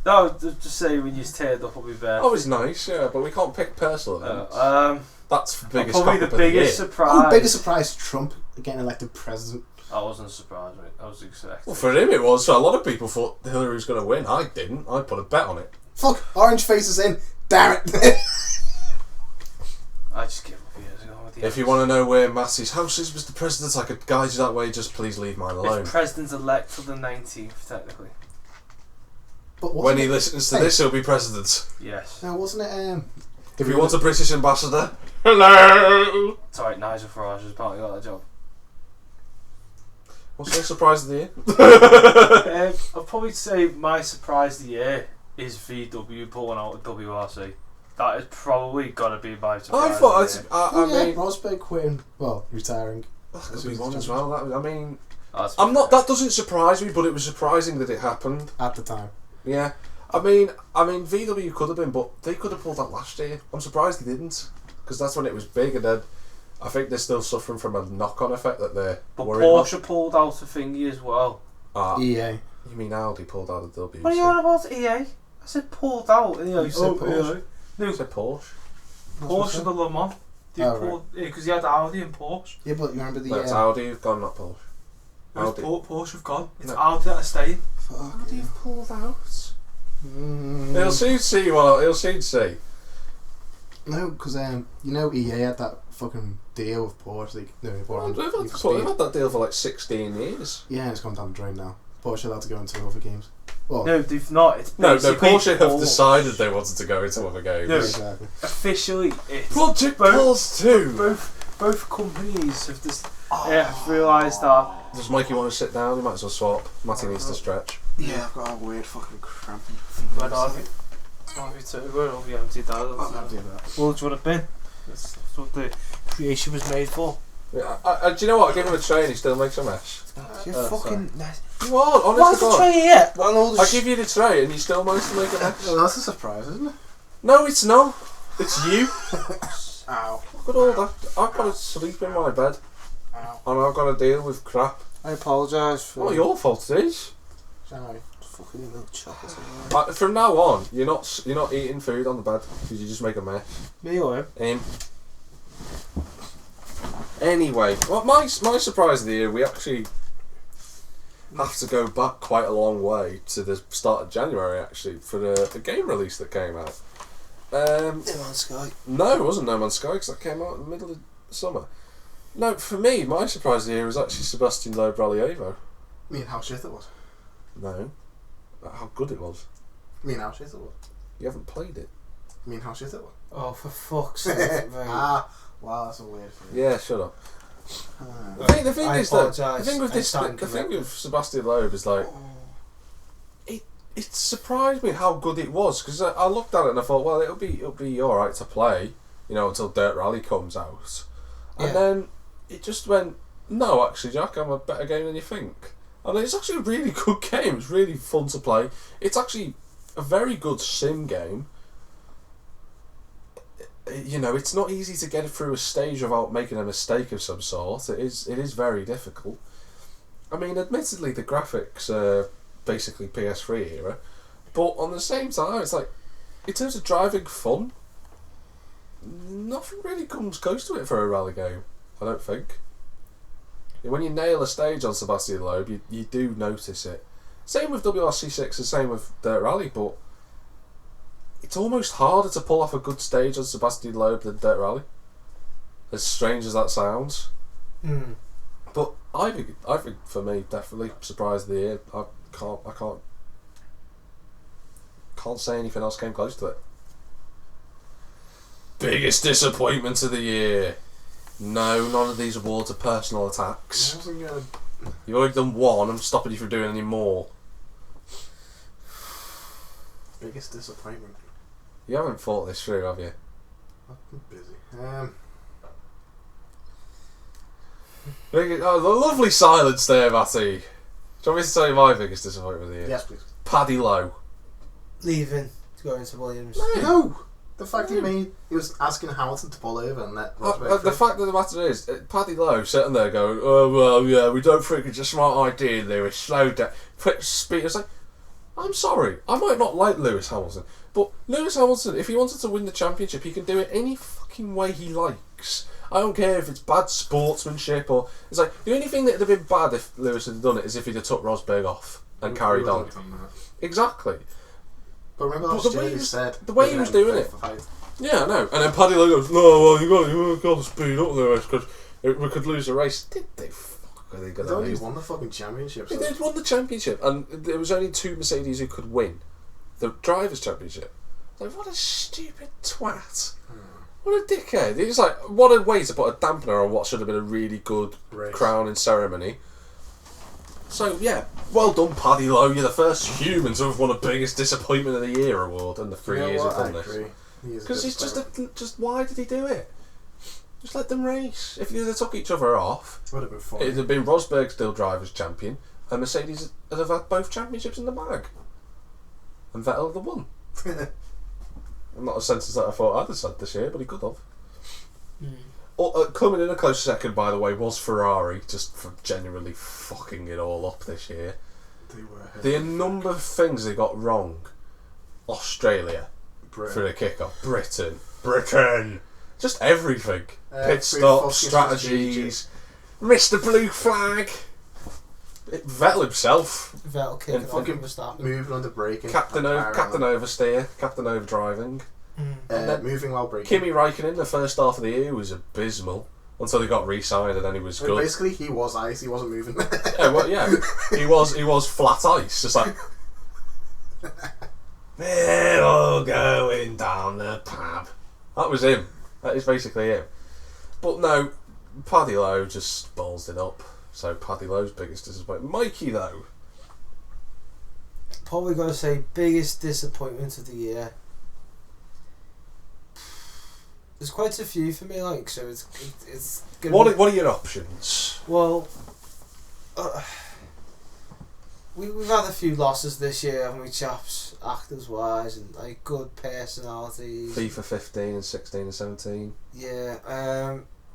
No, just say when you turned up on my birthday. Oh, it's nice, yeah, but we can't pick personal events. That's the biggest probably the biggest surprise. Oh, biggest surprise, Trump getting elected president. I wasn't surprised, mate. I was expecting. Well, for him it was. So a lot of people thought Hillary was going to win. I didn't. I put a bet on it. Fuck, orange faces in. Damn it. I just gave up years ago with the If you want to know where Matty's house is, Mr. President, I could guide you that way. Just please leave mine alone. It's president-elect till the 19th, technically. But when he listens to this, he'll be president. Yes. Now, wasn't it... if you want a British ambassador, hello. It's alright, Nigel Farage has apparently got that job. What's your surprise of the year? I'd probably say my surprise of the year is VW pulling out of WRC. That is probably got to be my surprise. I mean, Rosberg quitting, retiring. That could be one as well. That doesn't surprise me, but it was surprising that it happened at the time. Yeah, I mean, VW could have been, but they could have pulled out last year. I'm surprised they didn't, because that's when it was big, and then I think they're still suffering from a knock-on effect that they're. But Porsche pulled out a thingy as well. EA. You mean Audi pulled out of WRC? What are you on about EA? I said pulled out. You said Porsche. No, you said Porsche. Porsche the Le Mans. Because he had Audi and Porsche. Yeah, but you remember the... No, it's Audi who've gone, not Porsche. Audi. Porsche have gone. It's Audi that are staying. Audi have pulled out. He'll soon see. He'll soon see. No, because EA had that fucking deal with Porsche. They've had that deal for like 16 years. Yeah, it's gone down the drain now. Porsche allowed to go into other games. Well, no, they've not. It's Porsche have decided they wanted to go into other games. No, exactly. Officially, it's Project Pulse 2. Both companies have just. Yeah, I've realised that. Does Mikey want to sit down? You might as well swap. Matty needs to stretch. Yeah, I've got a weird fucking crampy Where are we? Oh, we took we're all empty that. I'm not doing that. Well, do you want a bin? That's what the creation was made for. Yeah, do you know what? I give him a tray and he still makes a mess. You're fucking nice. You are, honest Why to is the God. tray here? Well, all the I give you the tray and you still manage to make a mess. Well, that's a surprise, isn't it? No, it's not. It's you. Ow. Look at all that. I've got to sleep in my bed. Ow. And I've got to deal with crap. I apologise for. Not your fault it is. Sorry. Fucking milk chocolate. From now on, you're not eating food on the bed because you just make a mess. Me or him? Him. Anyway, well, my surprise of the year, we actually have to go back quite a long way to the start of January actually for the game release that came out. No Man's Sky. No, it wasn't No Man's Sky because that came out in the middle of summer. No, for me, my surprise of the year was actually Sebastian Loeb Rally Evo. I mean, how shit it was. No, how good it was. I mean, how shit it was. You haven't played it. I mean, how shit it was. Oh, for fuck's sake. Wow, that's a weird thing. Yeah, shut up. Ah. The thing I is that apologise. the thing with I this, stand the thing corrected. with Sebastian Loeb is like it surprised me how good it was because I looked at it and I thought, well, it'll be all right to play, you know, until Dirt Rally comes out, and Yeah. then it just went, no, actually, Jack, I'm a better game than you think, and it's actually a really good game. It's really fun to play. It's actually a very good sim game. You know, it's not easy to get through a stage without making a mistake of some sort. It is very difficult. I mean, admittedly, the graphics are basically PS3 era, but on the same time, it's like, in terms of driving fun, nothing really comes close to it for a rally game, I don't think. When you nail a stage on Sebastian Loeb, you do notice it. Same with WRC6 and same with Dirt Rally, but it's almost harder to pull off a good stage on Sebastian Loeb than Dirt Rally. As strange as that sounds. Mm. But I think for me, definitely surprise of the year. I can't say anything else came close to it. Biggest disappointment of the year. No, none of these awards are personal attacks. I wasn't gonna... You've already done one. I'm stopping you from doing any more. Biggest disappointment. You haven't thought this through, have you? I'm busy. The lovely silence there, Matty. Do you want me to tell you my biggest disappointment of the year? Yes, please. Paddy Lowe. Leaving to go into Williams. No! The fact he was asking Hamilton to pull over and let Rosberg The through. fact of the matter is, Paddy Lowe sitting there going, oh, well, yeah, we don't think it's a smart idea, Lewis, slow down. Put speed. It's like, I'm sorry, I might not like Lewis Hamilton, but Lewis Hamilton, if he wanted to win the championship, he can do it any fucking way he likes. I don't care if it's bad sportsmanship or... It's like, the only thing that would have been bad if Lewis had done it is if he'd have took Rosberg off and carried on. Exactly. But remember But last the way year he he was- said... the way he was doing it. Yeah, I know. And then Paddy Lowe goes, no, well, you got to speed up Lewis because we could lose the race. Did they? Fuck, are they He's going to only lose? won the fucking championship. Yeah, So. they'd won the championship, and there was only two Mercedes who could win the drivers' championship. Like, what a stupid twat! What a dickhead! He's like, what a way to put a dampener on what should have been a really good Race. crowning ceremony. So yeah, well done, Paddy Lowe. You're the first human to have won a biggest disappointment of the year award in the 3 You know years what? I've I done this. agree. He is a Because it's disappointment. just why did he do it? Just let them race. If they took each other off, Would have been fun. it'd have been Rosberg still drivers champion, and Mercedes would have had both championships in the bag, and Vettel would have won. Not as sense as that I thought I'd have said this year, but he could have. Coming in a close second, by the way, was Ferrari, just for generally fucking it all up this year. They were The number of things they got wrong. Australia for the kickoff. Britain. Just everything. Pit Every stops, fucking strategies. Mr. Blue Flag. Vettel himself. Vettel kicking And off fucking and Verstappen. Moving under braking. Captain oversteer. Captain over driving. And then Moving while braking. Kimi Raikkonen, the first half of the year was abysmal until he got re-signed and then he was I mean, good. basically, he was ice. He wasn't moving. He was flat ice, just like they're all going down the pub. That was him. That is basically him. But no, Paddy Lowe just balls it up. So Paddy Lowe's biggest disappointment. Mikey though. Probably got to say biggest disappointment of the year. There's quite a few for me, like, so it's gonna What are your options? Well, we've had a few losses this year, haven't we, chaps? Actors wise and like good personalities. FIFA 15 and 16 and 17. Yeah.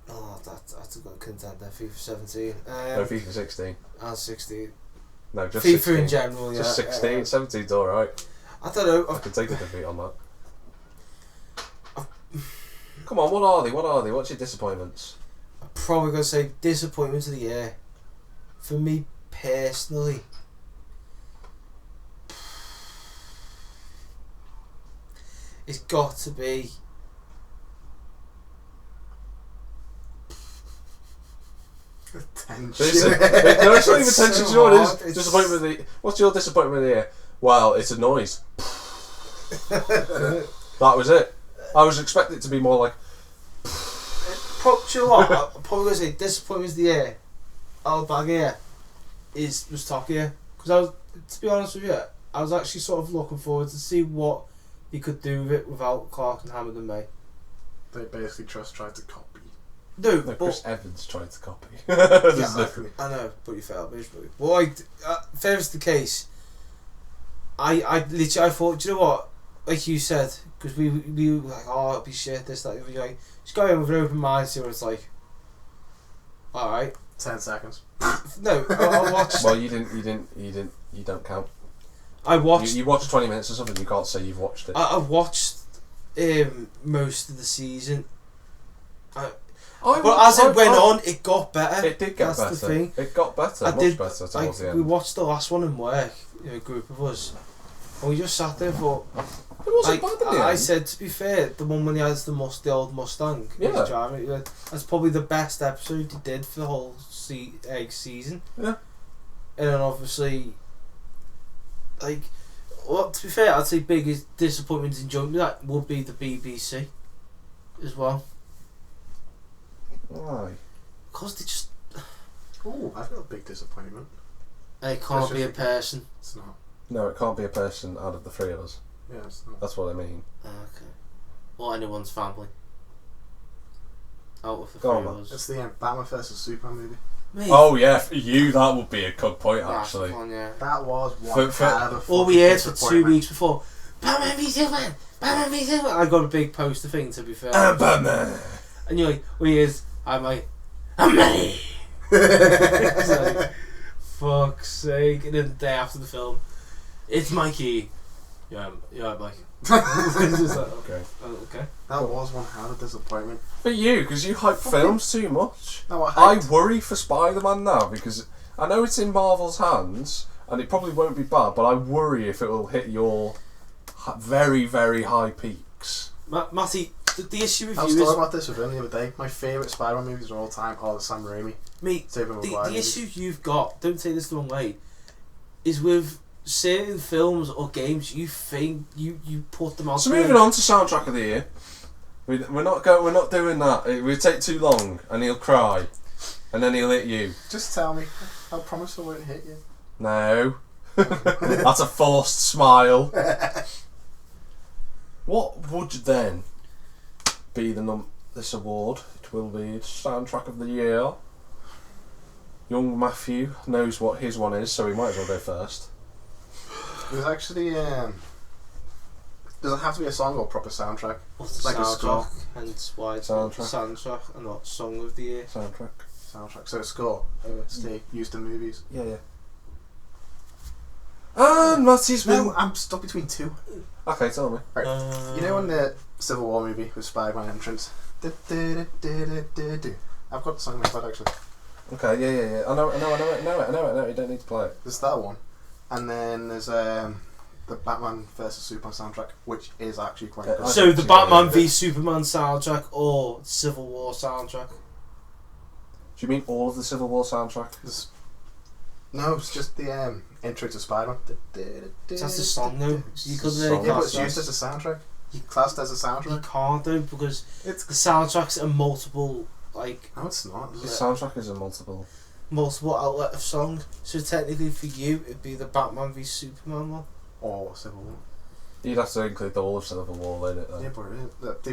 That's a good contender. FIFA 17. No, FIFA 16. And 16. No, just FIFA 16. in general. Yeah. Just 16. 17's alright. I don't know. I can take a defeat on that. Come on, what are they? What's your disappointments? I'm probably gonna say disappointment of the year. For me personally, it's got to be Attention. No, it's not even It's attention. so Do you know what it hard. is? Disappointment of the. What's your disappointment of the year? Well, it's a noise. That was it. I was expecting it to be more like. do you know what? I'm probably gonna say disappointment of the year. Albagia was Tokyo, because I was, to be honest with you, I was actually sort of looking forward to see what he could do with it without Clark and Hammond and May. They basically just tried to copy. No, No, Chris Evans tried to copy. Exactly. I know, but you failed miserably. Well, if that was the case, I literally thought, do you know what? Like you said, because we were like, oh, it'll be shit, this, that, you're like, just go in with an open mind, see what it's like. Alright. 10 seconds. No, I watched. Well, you don't count. I watched. You watched 20 minutes or something. You can't say you've watched it. I watched most of the season. But as it went on, it got better. It did get That's better. the thing. It got better, much better towards the We end. watched the last one in work, a group of us, and we just sat there for. It wasn't bad in the I end. said, to be fair, the one when he has the old Mustang, Yeah. he's driving it, that's probably the best episode he did for the whole season. Yeah. And then obviously, like, well, to be fair, I'd say biggest disappointment in Junkie that would be the BBC as well. Why? Because they just, Oh, I've got a big disappointment. they can't be a person. It's not. No, it can't be a person out of the three of us. Yeah, it's not. That's what I mean. Okay. Or anyone's family. Out of the Go on, three of man. us. It's the Batman vs Superman movie. Me. Oh yeah, for you that would be a good point That's actually. fun, yeah. That was one For- hell of a All we fucking heard for 2 disappointment. weeks before, Batman v Superman, Batman v Superman. I got a big poster thing, to be fair. Batman. And you're like, well, he is. I'm like, I'm Matty. It's like, fuck's sake. And then the day after the film, it's Mikey. Yeah, Mike. It's just like, Okay. okay. That was one hell of a disappointment. For you, because you hype films too much. No, I worry for Spider-Man now because I know it's in Marvel's hands and it probably won't be bad, but I worry if it will hit your very, very high peaks. Matty, the issue with I was you talking is, about this with him the other day. My favourite Spider-Man movies of all time are the Sam Raimi. mate, Tobey Maguire the movies. issue you've got, don't take this the wrong way, is with certain films or games, you think you put them out. So moving on to soundtrack of the year, we're not doing that. It would take too long, and he'll cry, and then he'll hit you. Just tell me. I promise I won't hit you. No, that's a forced smile. What would then be this award? It will be soundtrack of the year. Young Matthew knows what his one is, so he might as well go first. It was actually, does it have to be a song or proper soundtrack? What's the Like a score. soundtrack? Hence why it's Soundtrack. soundtrack and not song of the year. Soundtrack. Soundtrack. So a score. OST used in movies. Yeah. And Matty's been. No, I'm stuck between two. Okay, tell me. Right. You know in the Civil War movie with Spider-Man entrance? I've got the song in my head actually. Okay, yeah. I know it. You don't need to play it. There's that one. And then there's the Batman vs Superman soundtrack, which is actually quite good. So the Batman v Superman soundtrack or Civil War soundtrack? Do you mean all of the Civil War soundtrack? No, it's just the intro to Spider-Man. That's the song though. You couldn't Song. really Yeah, but class it's that. used as a soundtrack. Classed as a You soundtrack. can't though because It's the soundtracks are multiple like No, it's not. The soundtrack is a multiple. outlet of songs. So technically, for you, it'd be the Batman v Superman one. Or Civil War. You'd have to include the whole of Civil War in it, though. Yeah, but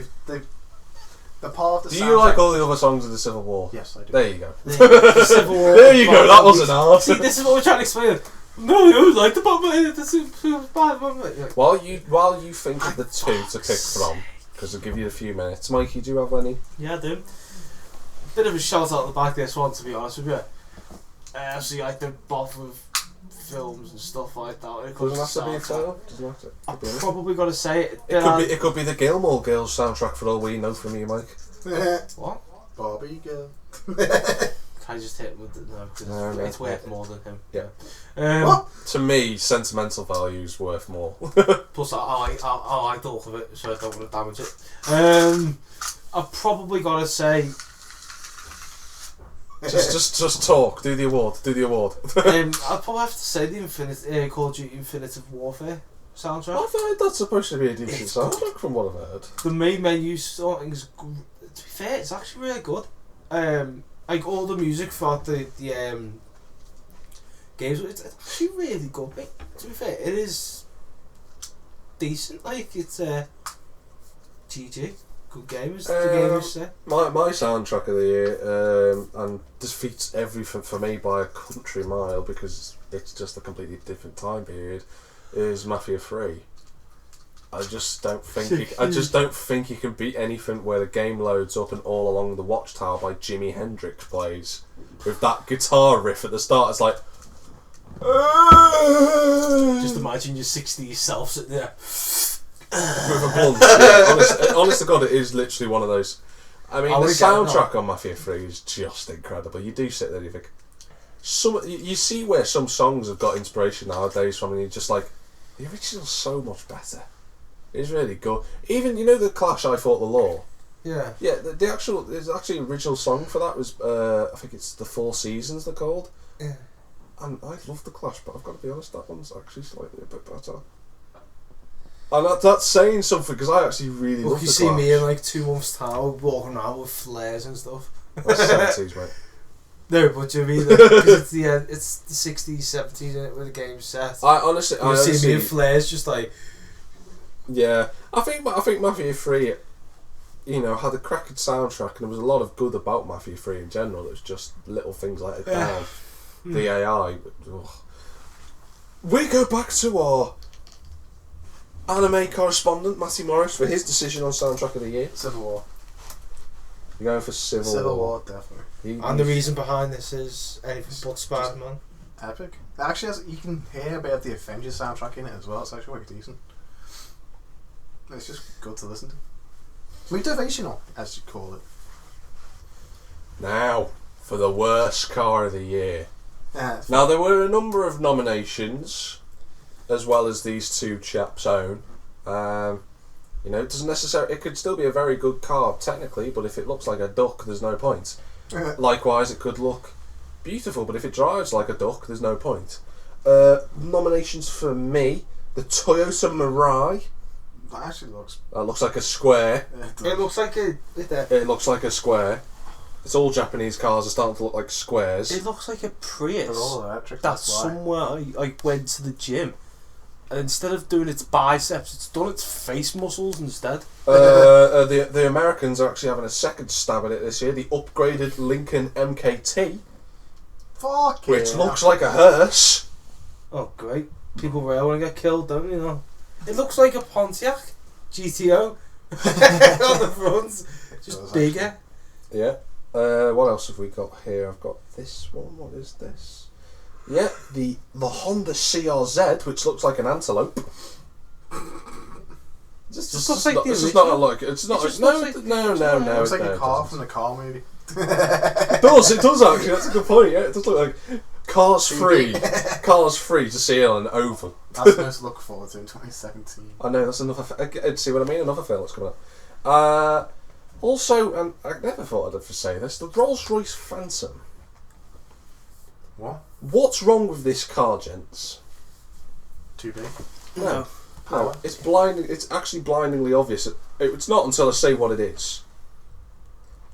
they're part of the Do soundtrack. you like all the other songs of the Civil War? Yes, I do. There you go. The Civil War. There you go. That wasn't hard. See, this is what we're trying to explain. No, you don't like the Batman. The Superman. Like, While you think of the two to pick from, because I'll give you a few minutes. Mikey, do you have any? yeah, I do. Bit of a shout out the back this one, to be honest with you. See, like the both of films and stuff like that. When it comes Doesn't have to be a soundtrack. film. Doesn't have to. I've Could be probably got to say it. it could be the Gilmore Girls soundtrack for all we know from you, Mike. What? Barbie girl. Can I just hit him with the no? 'Cause No, it's no. worth more than him. Yeah. What? To me, sentimental value's worth more. Plus, I like the look of it, so I don't want to damage it. I've probably got to say, just talk. Do the award. I'd probably have to say the Call of Duty Infinitive Warfare soundtrack. I've heard that's supposed to be a decent It's soundtrack from what I've heard. The main menu starting is, to be fair, it's actually really good. Like all the music throughout the games, it's actually really good. Mate. To be fair, it is decent. Like it's GG, good game. Is the game is say. My soundtrack of the year and defeats everything for me by a country mile because it's just a completely different time period. Is Mafia 3. I just don't think you can beat anything where the game loads up and All Along the Watchtower by Jimi Hendrix plays with that guitar riff at the start. It's like Just imagine your 60s self sitting there with a blunt. Yeah, honest to God, it is literally one of those. I mean, the soundtrack on Mafia 3 is just incredible. You do sit there and you think you see where some songs have got inspiration nowadays from, and you're just like, the original's so much better. It's really good. Even, the Clash, I Fought the Law. Yeah. Yeah, there's actually an original song for that. Was I think it's The Four Seasons they're called. Yeah. And I love the Clash, but I've got to be honest, that one's actually slightly a bit better. And that's saying something because I actually really love the Clash. You see me in like 2 months' time walking around with flares and stuff. That's 70s, mate. No, but do you mean because it's the 60s, 70s in it where the game's set. I honestly see me in flares just like. Yeah, I think Mafia 3, had a cracking soundtrack, and there was a lot of good about Mafia 3 in general. It was just little things like it down. The AI. Ugh. We go back to our anime correspondent, Matty Morris, for his decision on soundtrack of the year. Civil War. You're going for Civil War, definitely. And the reason behind this is anything but Spider-Man. Epic. It actually has, you can hear about the Avengers soundtrack in it as well. It's actually quite decent. It's just good to listen to. Motivational, as you call it. Now, for the worst car of the year. Yeah, Now, there were a number of nominations, as well as these two chaps' own. It doesn't necessarily. It could still be a very good car technically, but if it looks like a duck, there's no point. Likewise, it could look beautiful, but if it drives like a duck, there's no point. Nominations for me: the Toyota Mirai. that actually looks. That looks like a square. It looks like It looks like a square. It's all Japanese cars are starting to look like squares. It looks like a Prius. They're all electric. That's why. somewhere I went to the gym, and instead of doing its biceps, it's done its face muscles instead. The Americans are actually having a second stab at it this year. The upgraded Lincoln MKT, Fuck which yeah. looks like a hearse. Oh great! People really want to get killed, don't you know? It looks like a Pontiac GTO on the front, just bigger. Yeah. What else have we got here? I've got this one. What is this? Yeah, the Honda CRZ, which looks like an antelope. Just looks like the It's original. not like it's not. It just No, looks like- no. It looks like no, a it car doesn't. from the car movie. It does actually. That's a good point. Yeah, it does look like Cars free to see on an oval. That's nice to look forward to in 2017. I know that's another. See what I mean? Another film that's coming up. Also, and I never thought I'd ever say this: the Rolls-Royce Phantom. What? What's wrong with this car, gents? Too big. No. Power. It's blinding. It's actually blindingly obvious. It's not until I say what it is.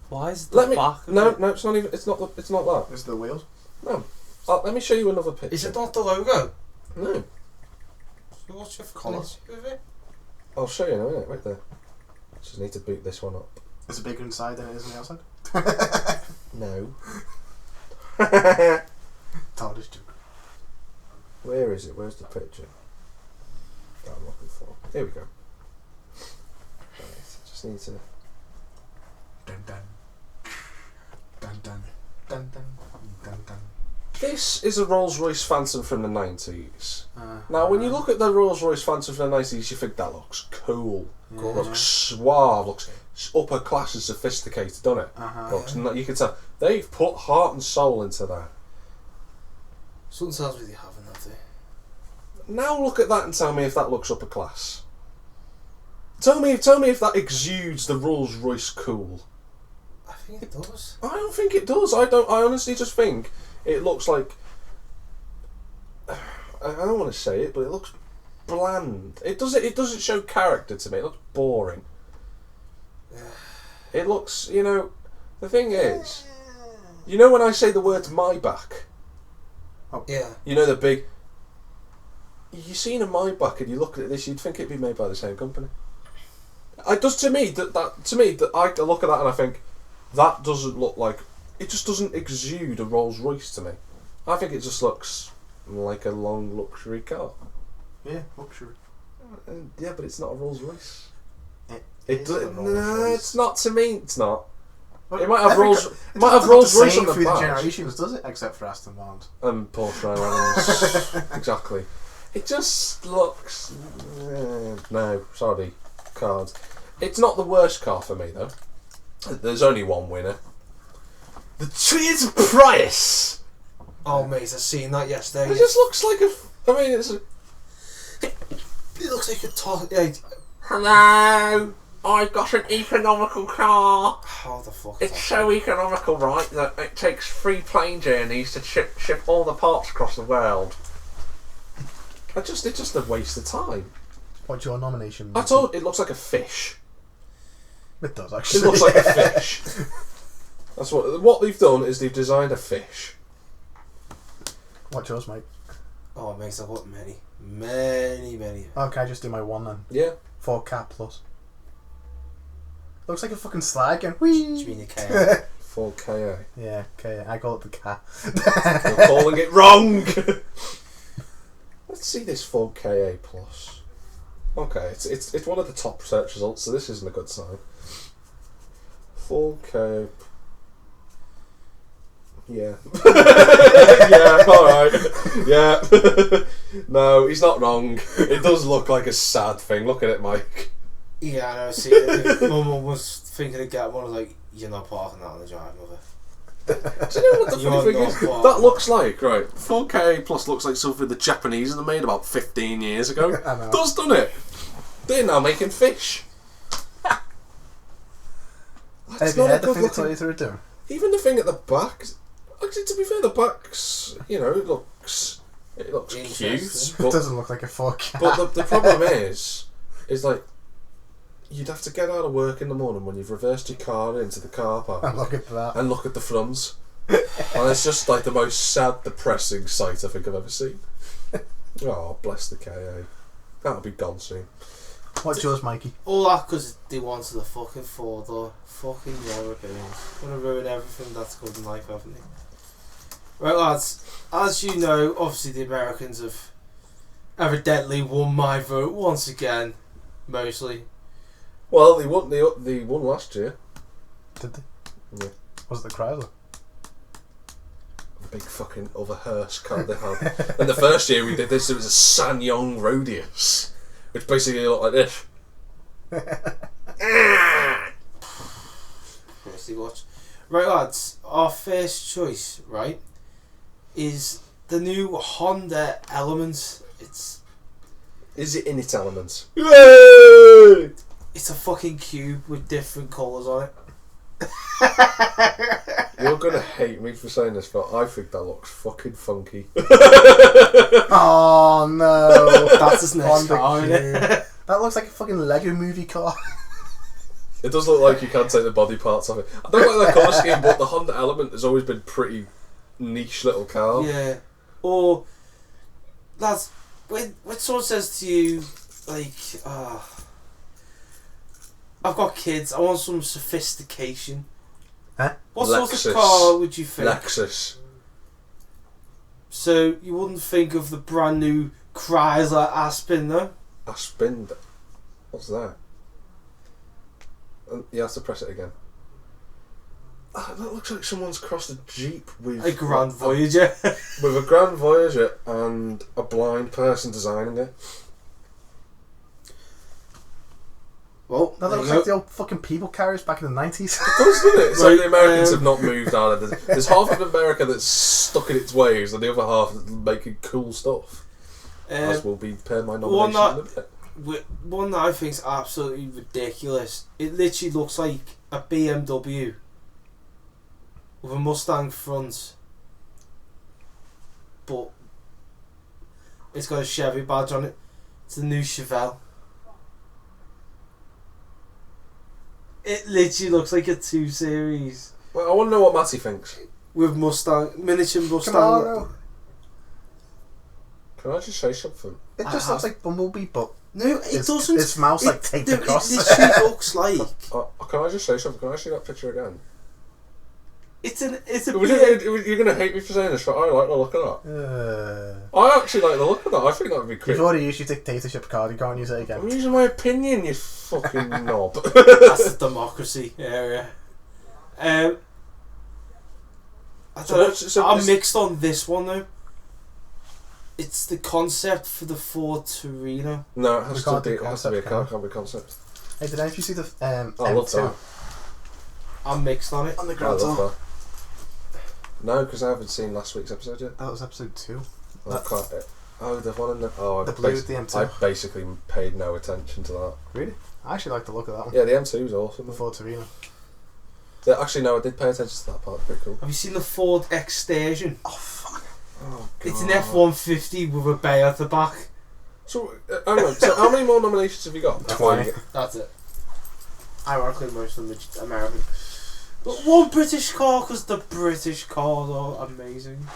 Why is the back? No, it's not even. It's not that. Is the wheels? No. Let me show you another picture. Is it not the logo? No. So what's your Colour? issue with it? I'll show you in a minute. Right there. Just need to boot this one up. Is it bigger inside than it is on the outside? No. Childish joke. Where is it? Where's the picture that I'm looking for? Here we go. Right, just need to. Dun dun. Dun dun. Dun dun. Dun dun. This is a Rolls-Royce Phantom from the 90s. Now, when you look at the Rolls-Royce Phantom from the 90s, you think that looks cool. Yeah. Looks suave, looks upper class and sophisticated, doesn't it? Looks, you can tell they've put heart and soul into that. Something tells me they haven't, have they? Now look at that and tell me if that looks upper class. Tell me if that exudes the Rolls-Royce cool. I think it does. I don't think it does. I honestly just think it looks like. I don't want to say it, but it looks bland. It doesn't show character to me. It looks boring. It looks, the thing is, when I say the word Maybach, Yeah. the big. You seen a Maybach and you look at this, you'd think it'd be made by the same company. It does to me that I look at that and I think that doesn't look like. It just doesn't exude a Rolls Royce to me. I think it just looks like a long luxury car. Yeah, luxury. Yeah, but it's not a Rolls Royce. No, it's not to me. It's not. Well, It might have every Rolls. car- It might have Rolls Royce on the through the badge. generations, does it? Except for Aston Martin. Porsche 911s. Exactly. It just looks. No, sorry, cards. It's not the worst car for me though. There's only one winner. The Tweed Prius. Oh mate, I seen that yesterday. It just looks like a. It's. It looks like a Hello. I've got an economical car. How the fuck? It's so economical, right, that it takes 3 plane journeys to ship all the parts across the world. It's just a waste of time. What's your nomination? I told it looks like a fish. It does actually. It looks like a fish. That's what they've done is they've designed a fish. What's yours, mate? Oh, it makes up what many. Oh, can I just do my one then? Yeah. 4K plus. Looks like a fucking slide again. Do you mean a K? 4KA. Yeah, okay. I call it the cat. You're calling it wrong. Let's see this 4KA plus. Okay, it's one of the top search results, so this isn't a good sign. 4K. Yeah. Yeah, alright. Yeah. No, he's not wrong. It does look like a sad thing. Look at it, Mike. Yeah, I know. See, if Mum was thinking of getting one, I was like, "You're not parking that on the drive, mother." Do you know what the funny thing is? That looks like, right, 4K plus looks like something the Japanese have made about 15 years ago. I know. Doesn't it? They're now making fish. Have you heard the thing that's what they're doing? Even the thing at the back. Actually, to be fair, the back's, it looks cute. It But, doesn't look like a 4K. but the problem is like, you'd have to get out of work in the morning when you've reversed your car into the car park And look at that. and look at the fronts. And it's just like the most sad, depressing sight I think I've ever seen. Oh, bless the KA. That'll be gone soon. What's yours, Mikey? All that because they wanted the fucking four-door. Fucking Europeans. Gonna ruin everything that's good in life, haven't they? Right, lads. As you know, obviously the Americans have evidently won my vote once again. Mostly. Well, they won last year. Did they? Yeah. Was it the Chrysler? The big fucking other hearse car they had. And the first year we did this, it was a SsangYong Rodius, which basically looked like this. Honestly, watch. Right, lads. Our first choice, right, is the new Honda Element. Is it in its elements? Yay! It's a fucking cube with different colours on it. You're gonna hate me for saying this, but I think that looks fucking funky. Oh no! That's his next Honda car, Cube. isn't it? That looks like a fucking Lego movie car. It does look like you can't take the body parts off it. I don't like the colour scheme, but the Honda Element has always been pretty niche little car. Yeah. Or, lads, when someone says to you, like, I've got kids, I want some sophistication. Huh? What sort of car would you think? Lexus. So, you wouldn't think of the brand new Chrysler Aspen, though? Aspen? What's that? You have to press it again. That looks like someone's crossed a Jeep with A Grand Voyager. with a Grand Voyager and a blind person designing it. Well, That looks like the old fucking people carriers back in the 90s. It does, doesn't it? It's like Right, the Americans have not moved out of it. There's half of America that's stuck in its ways and the other half is making cool stuff. As will be per my nomination in a bit. One that I think is absolutely ridiculous. It literally looks like a BMW with a Mustang front, but it's got a Chevy badge on it. It's the new Chevelle. It literally looks like a 2 Series Well, I want to know what Matty thinks. with miniature Mustang. Camaro. Can I just say something? It just looks like Bumblebee, but No, it doesn't. It smells like taped across. It literally looks like Can I just say something? Can I see that picture again? it's a You're going to hate me for saying this, but I like the look of that. I actually like the look of that. I think that would be great. You've already used your dictatorship card, you can't use it again. I'm using my opinion, you fucking knob. That's the democracy area. I don't know. I'm mixed on this one though. It's the concept for the Ford Torino. No, it has to be a car, can't be a concept. Hey, did any of you see the I love M2 that. I'm mixed on it. on the I Grand love Tour? that. No, because I haven't seen last week's episode yet. That was episode 2. The one in the... Oh, The blue with the M2. I basically paid no attention to that. Really? I actually like the look of that one. Yeah, the M2 was awesome. The Ford Torino. Actually, no, I did pay attention to that part. Pretty cool. Have you seen the Ford X-Station? Oh, fuck. Oh, It's an F-150 with a bay at the back. So, hang on. So, how many more nominations have you got? 20. That's it. Ironically, most of them are American. But one British car, because the British cars are amazing.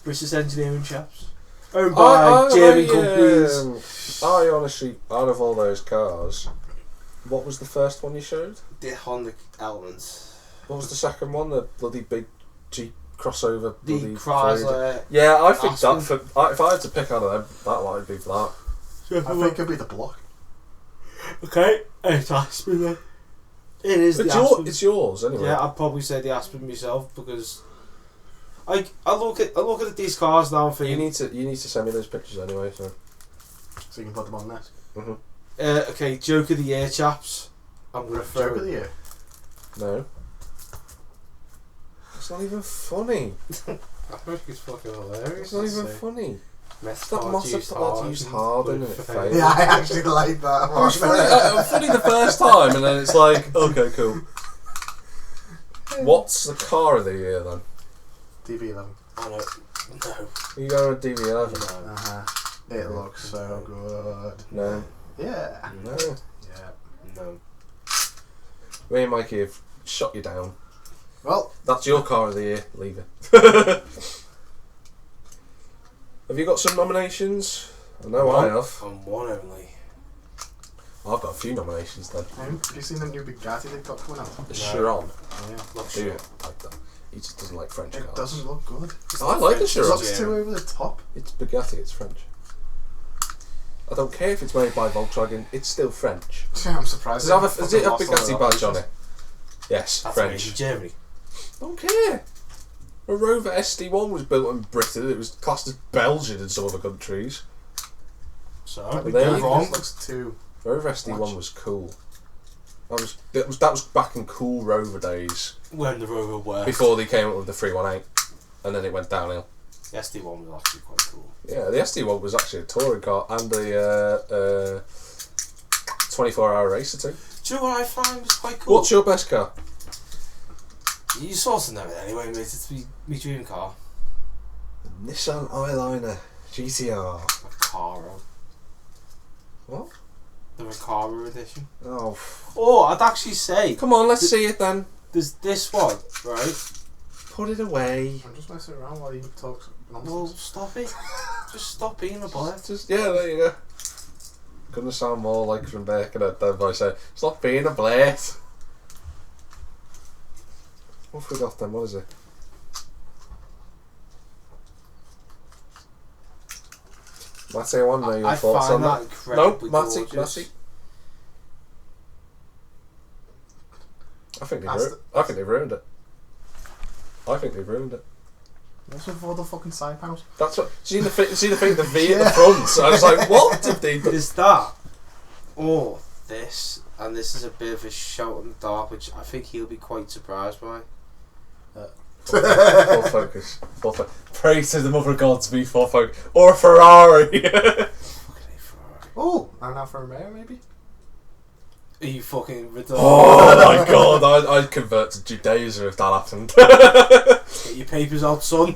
British engineering chaps. Owned by German companies. I honestly, out of all those cars, what was the first one you showed? The Honda Elements. What was the second one? The bloody big Jeep crossover. The bloody Chrysler. Yeah, I think Aspen. that if I had to pick out of them, that might be for that. I think it'd be the block. Okay, it's Aspen then. It is the Aspen. It's yours anyway. Yeah, I'd probably say the Aspen myself because I look at these cars now and think You need to send me those pictures anyway. So You can put them on net. okay, joke of the year, chaps. I'm gonna throw Joke of the year. no, it's not even funny. I think it's fucking hilarious. It's not even funny. It's That massive blood used hard and it failed. Yeah, I actually like that. It was funny the first time, and then it's like, okay, cool. What's the car of the year then? DB11. I know. No. You going with DB11? Uh-huh. It looks so good. No. Yeah. No. Yeah. No. Me and Mikey have shot you down. Well, That's your car of the year. Leave it. Have you got some nominations? I know I have. I'm one only. I've got a few nominations then. have you seen the new Bugatti they've got coming out? The Chiron. Yeah. Not Do sure. it like that. He just doesn't like French It cars. doesn't look good. I like the It Chiron. looks too over the top. It's Bugatti. It's French. I don't care if it's made by Volkswagen. It's still French. I'm surprised. Does it have Bugatti badge on it? Yes, That's French. made in Germany. Don't care. A Rover SD1 was built in Britain. It was classed as Belgian in some other countries. So Might be There good. you wrong. This looks too. Rover SD1 was cool. That was back in cool Rover days when the Rover worked. before they came up with the 318, and then it went downhill. The SD1 was actually quite cool. Yeah, the SD1 was actually a touring car and a 24-hour racer too. Do you know what I find was quite cool? What's your best car? You sort of know it anyway, mate. It's my dream car. The Nissan Eyeliner GTR. A Caro. What? The Carver edition. Oh. Or I'd actually say, Come on, let's see it then. there's this one, right? Put it away. I'm just messing around while you talk Well, nonsense. stop it. Just stop being a boy. Yeah, there you go. Couldn't sound more like from Birkenhead than if I said, stop being a blade. What have we got then? What is it? Matty, I want to know your I thoughts on find that that. incredibly No, Matty, gorgeous. Matty. I think That's they've ruined it. I think they've ruined it. What's with all the fucking side panels? That's what. See the thing, the V at the front. So I was like, what did they do? Is that or this? And this is a bit of a shout in the dark, which I think he'll be quite surprised by. Full focus. Full focus. Pray to the Mother of God to be full focus. Or a Ferrari. Oh, I'm now for a mayor, maybe? Are you fucking ridiculous? Oh my God! I'd convert to Judaism if that happened. Get your papers out, son.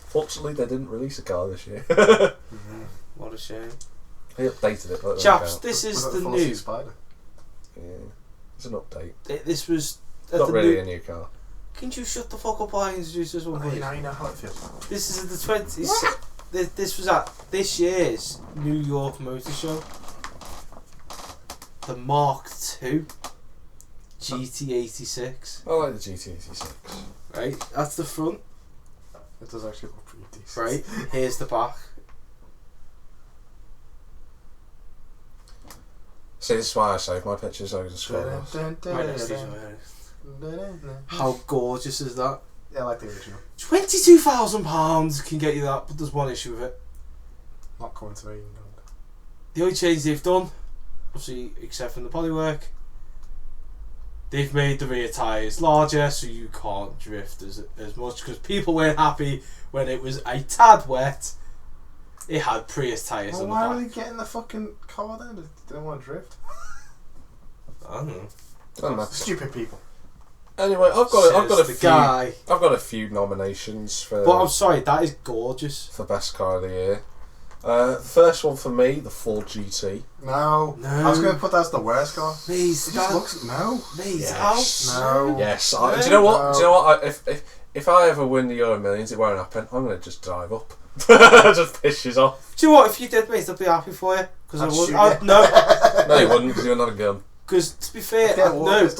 Fortunately, they didn't release a car this year. What a shame. They updated it. But Chaps, this is the new. Spider. Yeah, it's an update. This was. Not the really new, a new car. Can you shut the fuck up while I introduce this one, Well, please? now you know how it feels. This is at the 20s. This was at this year's New York Motor Show. The Mark II GT86. I like the GT86. Right, that's the front. It does actually look pretty decent. Right, here's the back. See, this is why I save my pictures over the scroll. Right next to each other. How gorgeous is that? Yeah, I like the original. £22,000 can get you that, but there's one issue with it. Not coming to me. No. The only change they've done, obviously, except from the bodywork, they've made the rear tyres larger so you can't drift as much, because people weren't happy when it was a tad wet. It had Prius tyres Well, on the why back. are they getting the fucking car then? They don't want to drift. I don't know. Doesn't matter. Stupid people. Anyway, I've got Says the a few nominations for. But I'm sorry, that is gorgeous. For best car of the year. First one for me, the Ford GT. No. No. I was going to put that as the worst car. Please, It just looks... No. Please, Yes. No. Yes. No. Do you know what? No. Do you know what? If I ever win the Euro Millions, it won't happen. I'm gonna just drive up. Just piss you off. Do you know what? If you did, mate, I'd be happy for you. Because I I'd would. shoot I, you. no. No, you wouldn't, because you're not a gun. Because to be fair, Yeah,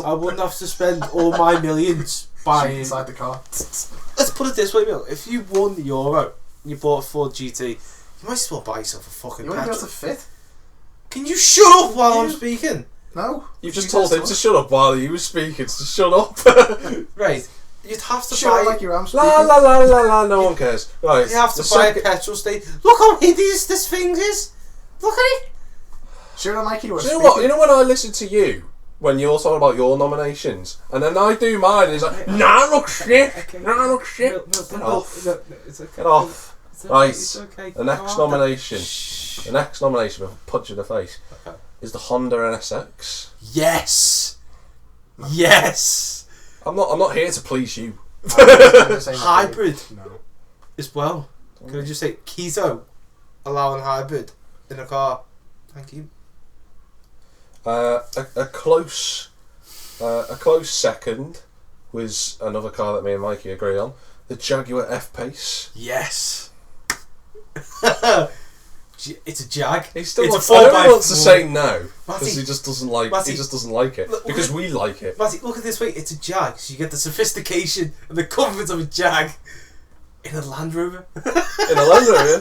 I wouldn't have to spend all my millions Shoot buying. inside the car. Let's put it this way, Bill. If you won the Euro, you bought a Ford GT, you might as well buy yourself a fucking You wouldn't be petrol. able to fit. Can you shut up while I'm speaking? No. You've just told him to shut up while he was speaking, so shut up. Right. You'd have to Shut buy. up like your arms La speaking. la la la la, no one cares. Right. You have to the buy a second- petrol station. Look how hideous this thing is. Look at it. Shoot up like you were Do you know speaking. what? You know when I listen to you, when you're talking about your nominations, and then I do mine, and it's like, nah, look shit, nah, look shit. Get off. It's okay. Get off. It's okay. Right. It's okay. The next Calm down. nomination. Shh. The next nomination, with a punch in the face, Okay. is the Honda NSX. Yes. Yes. I'm not here to please you. I'm just saying that Hybrid No. as well. Can I just say keto, allowing hybrid in a car? Thank you. A close second was another car that me and Mikey agree on, the Jaguar F-Pace. Yes. It's a Jag. He still It's wants, a I know 4x4. he wants to say no because Matty, he just doesn't like Matty, he just doesn't like it look because at- we like it. Matty, look at this way. It's a Jag, so you get the sophistication and the comfort of a Jag in a Land Rover. In a Land Rover.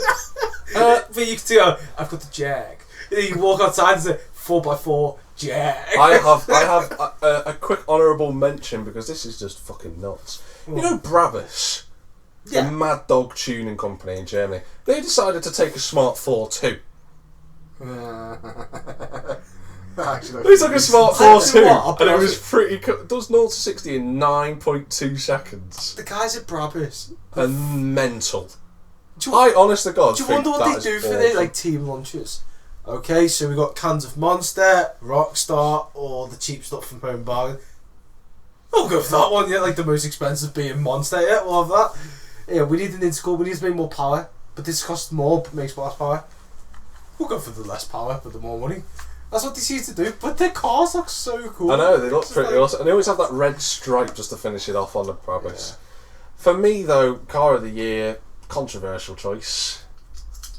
But you can see, I've got the Jag. And you walk outside and say 4x4 Jag. I have a quick honourable mention because this is just fucking nuts. You know Brabus, Yeah. the Mad Dog tuning company in Germany. They decided to take a Smart 4 too. Actually, They took a Smart I 4 tell you what, too, and it was pretty. Does 0 to 60 in 9.2 seconds. The guys at Brabus. And mental. Do you, I, honest to God, do you think wonder what that they is do for awful. their like team lunches? Okay, so we got cans of Monster, Rockstar, or the cheap stuff from Home Bargain. I'll go for that one. Yeah, like the most expensive being Monster. Yeah, we'll have that. Yeah, we need an intercooler. We need to make more power, but this costs more, but makes less power. we'll go for the less power but the more money. That's what they seem to do, but their cars look so cool. I know, they look pretty awesome. And they always have that red stripe just to finish it off on the Brabus. Yeah. For me, though, car of the year, controversial choice.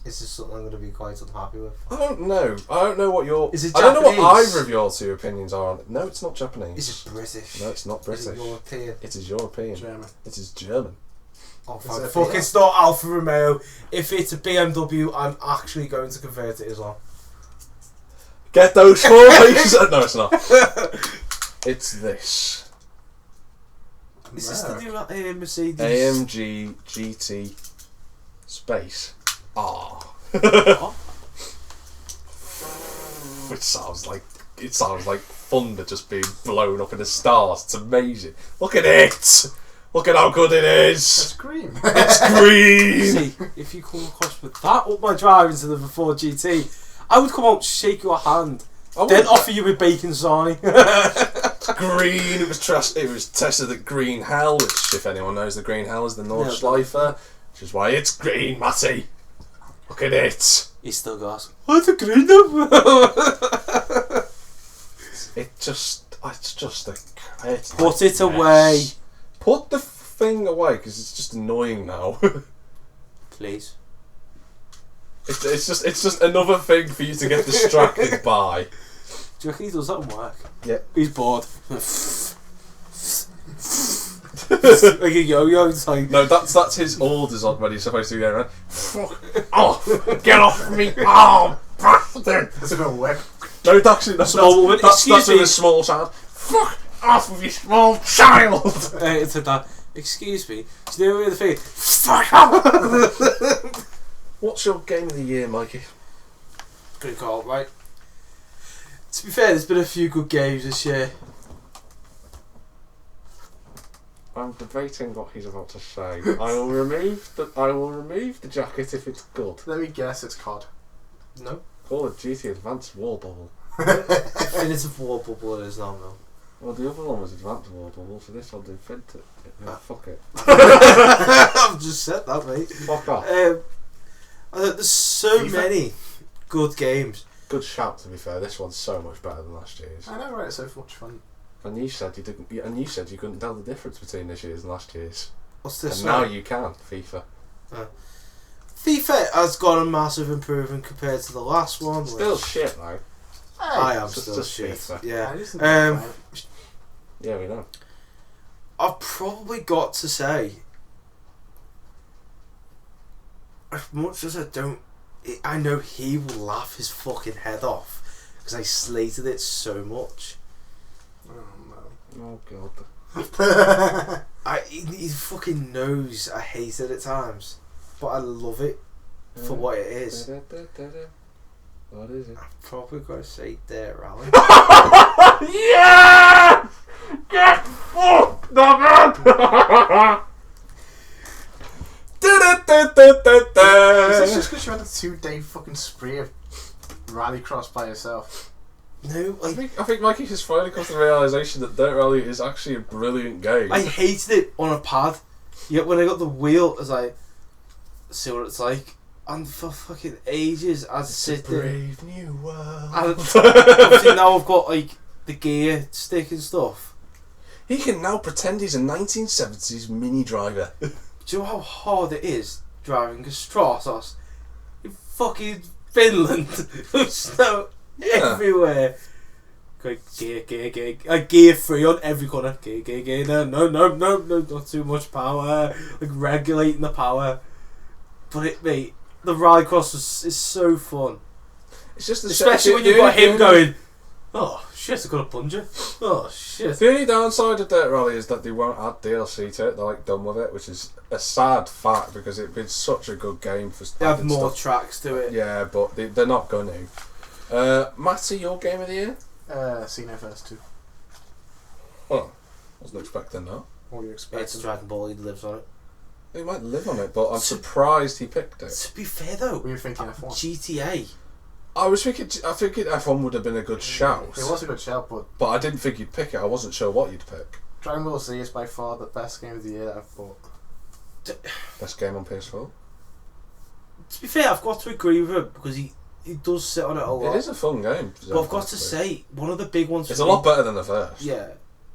Is this something I'm going to be quite unhappy with? I don't know. I don't know what your... Is it Japanese? I don't know what either of your two opinions are on it. No, it's not Japanese. Is it British? No, it's not British. Is it European? It is European. German. It is German. Oh, fuck, it's not Alfa Romeo. If it's a BMW, I'm actually going to convert it as well. Get those 4 pieces. No, it's not. It's this. Is this the new Mercedes? AMG GT Space R. Which sounds like thunder just being blown up in the stars. It's amazing. Look at it. Look at how good it is. It's green. It's green. See, if you come across with that up my drive into the 4 GT, I would come out, shake your hand, then offer you a bacon sarnie. Green. It was tested at Green Hell, which, if anyone knows, the Green Hell is the Nordschleife, which is why it's green, Matty. Look at it. He still goes, what's a green though? It's just a... Put it away. Put the thing away, because it's just annoying now. Please. It's just another thing for you to get distracted by. Do you reckon he does that on work? Yeah. He's bored. Like a yo-yo. It's like... No, that's his orders on when he's supposed to be going around. Fuck off! Get off me! Oh, bastard! It's a bit whip. No, it's actually that's with a small child. Fuck off with your small child! It's like that. Excuse me. Do you know the thing? Fuck off! What's your game of the year, Mikey? Good call, right? To be fair, there's been a few good games this year. I'm debating what he's about to say. I will remove the jacket if it's good. Let me guess, it's COD. No. Call it GT Advanced War Bubble. Definitive War Bubble it is now, no. Well, the other one was Advanced War Bubble, so this one's Infinite. Fuck it. I've just said that, mate. Fuck off. There's so many good games. Good shout, to be fair. This one's so much better than last year's. I know, right? It's so much fun. And you said you didn't. And you said you couldn't tell the difference between this year's and last year's. What's this? And now you can. FIFA. FIFA has got a massive improvement compared to the last one. Still shit though. I am just still shit. FIFA. Yeah. Yeah, we know. I've probably got to say, as much as I know he will laugh his fucking head off because I slated it so much. Oh god. He fucking knows I hate it at times, but I love it for what it is. What is it? I'm probably going to say Dirt Rally. Yeah! Get fucked, man! Is this just because you had a 2-day fucking spree of rallycross by yourself? No, I think Mikey has finally come to the realisation that Dirt Rally is actually a brilliant game. I hated it on a pad. Yet when I got the wheel, I was like, see what it's like. And for fucking ages, I'd sit there. Brave new world. And obviously now I've got like the gear stick and stuff. He can now pretend he's a 1970s mini driver. Do you know how hard it is driving a Stratos in fucking Finland? There's snow everywhere. Going gear free on every corner. Gear. No, not too much power. Like regulating the power. But mate, the rallycross is so fun. It's just especially when you've got him going, oh shit, I got a plunger. Oh shit. The only downside of Dirt Rally is that they won't add DLC to it. They're like done with it, which is a sad fact because it'd been such a good game for. They have more tracks to it. Yeah, but they're not going to. Matty, your game of the year? Xenoverse 2. Oh, wasn't expecting that. What were you expecting? It's Dragon Ball. He lives on it. He might live on it, but I'm surprised he picked it. To be fair though, were you thinking F1? GTA. I think F1 would have been a good shout. It was a good shout, but I didn't think you'd pick it. I wasn't sure what you'd pick. Dragon Ball Z is by far the best game of the year that I've bought. Best game on PS4. To be fair, I've got to agree with him because he it does sit on it a lot. It is a fun game. But I've got to say, one of the big ones. It's a lot better than the first. Yeah.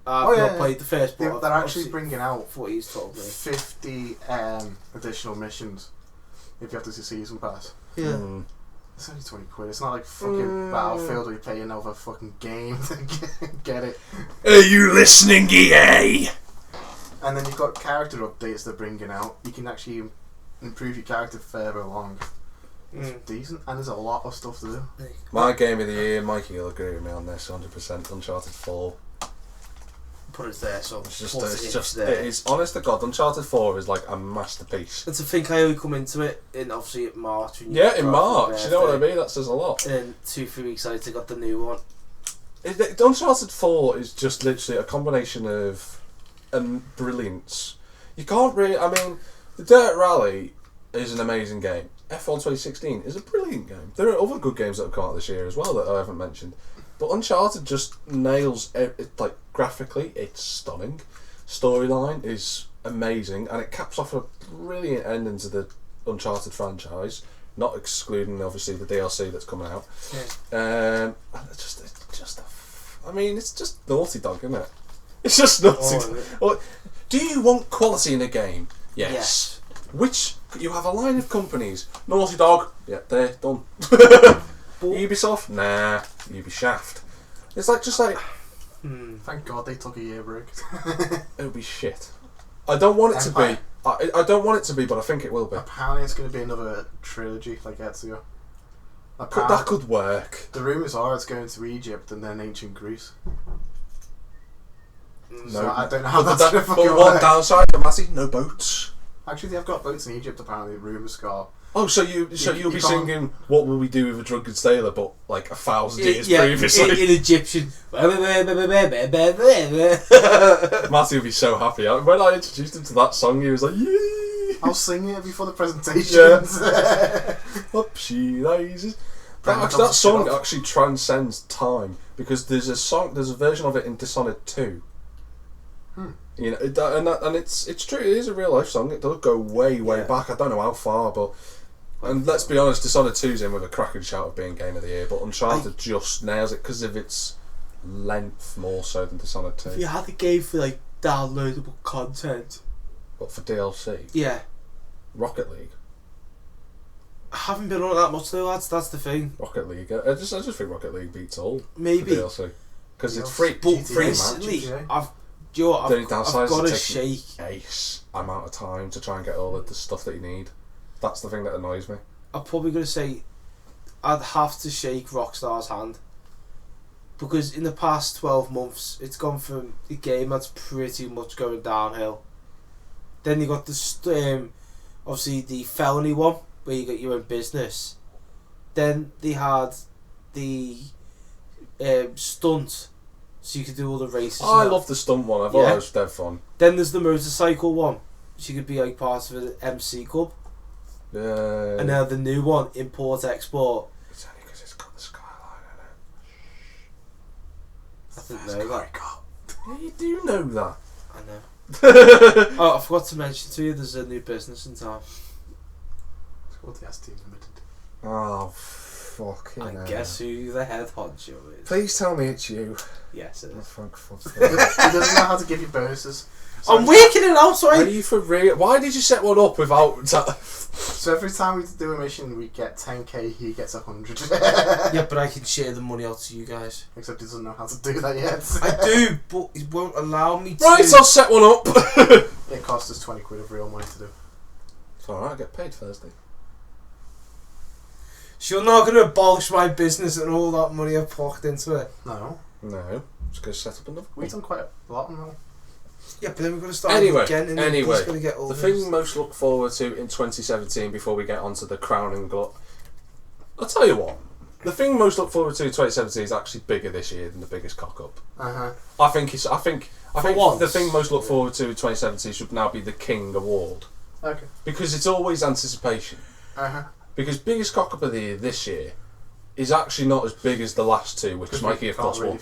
I've not played the first, but they're actually bringing out what he's told me. 50 additional missions if you have to do season pass. Yeah. It's only 20 quid. It's not like fucking Battlefield where you pay another fucking game to get it. Are you listening, EA? And then you've got character updates they're bringing out. You can actually improve your character further along. It's decent, and there's a lot of stuff to do. My game of the year, Mikey will agree with me on this 100%. Uncharted 4. Put it there, so it's honest to God, Uncharted 4 is like a masterpiece. And to think I only come into it in obviously in March. In March, you know what I mean? That says a lot. And then 2-3 weeks later, got the new one. Uncharted 4 is just literally a combination of brilliance. You can't really. I mean, the Dirt Rally is an amazing game. F1 2016 is a brilliant game. There are other good games that have come out this year as well that I haven't mentioned. But Uncharted just nails it, like graphically, it's stunning. Storyline is amazing, and it caps off a brilliant ending to the Uncharted franchise. Not excluding obviously the DLC that's coming out. Yeah. I mean, it's just Naughty Dog, isn't it? It's just Naughty Dog. Do you want quality in a game? Yes. Which you have a line of companies. Naughty Dog, yeah, they're done. Ubisoft, nah. Ubisoft. It's like Thank God they took a year break. It'll be shit. I don't want it to be. I don't want it to be, but I think it will be. Apparently, it's going to be another trilogy like Ezio. That could work. The rumours are it's going to Egypt and then ancient Greece. No, so I don't know how that's going to fucking work. work. Downside, Matty, no boats. Actually, they've got boats in Egypt. Apparently, rumours go. Oh, so you'll be singing "What Will We Do with a Drunken Sailor," but like 1,000 years previously in Egyptian. Matty would be so happy. When I introduced him to that song, he was like, "Yay!" I'll sing it before the presentations. Up she rises. That song actually transcends time because there's a version of it in Dishonored 2. You know, and it's true. It is a real life song. It does go way back. I don't know how far, but and let's be honest, Dishonored 2's in with a cracking shout of being Game of the Year, but Uncharted just nails it because of its length more so than Dishonored 2. If you had the game for like downloadable content, but for DLC, Rocket League. I haven't been on it that much though, lads. That's the thing. Rocket League. I just think Rocket League beats all. Maybe DLC because it's free. Recently, I've got to shake ace amount of time to try and get all of the stuff that you need. That's the thing that annoys me. I'm probably going to say I'd have to shake Rockstar's hand because in the past 12 months it's gone from a game that's pretty much going downhill. Then you got the obviously the felony one where you got your own business. Then they had the stunt, so you could do all the races. I love the stunt one. I thought that was dead fun. Then there's the motorcycle one, so you could be like part of an MC club. Yeah. And now the new one, import export. It's only because it's got the skyline in it. I didn't know that. Yeah, you do know that. I know. Oh, I forgot to mention to you, there's a new business in town. It's called the ST Limited. Oh, fucking hell. And guess who the head honcho is? Please tell me it's you. Yes, it is. Oh, fuck. He doesn't know how to give you bonuses. So I'm working it out, sorry. Are you for real? Why did you set one up without... So every time we do a mission, we get 10k, he gets 100. Yeah, but I can share the money out to you guys. Except he doesn't know how to do that yet. I do, but he won't allow me to. Right, I'll set one up. It costs us 20 quid of real money to do. It's alright, I get paid Thursday. So you're not going to abolish my business and all that money I've pocked into it? No. Just go set up another. We've done quite a lot on that. Yeah, but then we're going to start again and he's going to get all the thing most look forward to in 2017 before we get onto the crowning glut. I'll tell you what, the thing most look forward to in 2017 is actually bigger this year than the biggest cock up. I think the thing most look forward to in 2017 should now be the King Award. Okay. Because it's always anticipation. Because biggest cock up of the year this year is actually not as big as the last two, which Mikey of course won.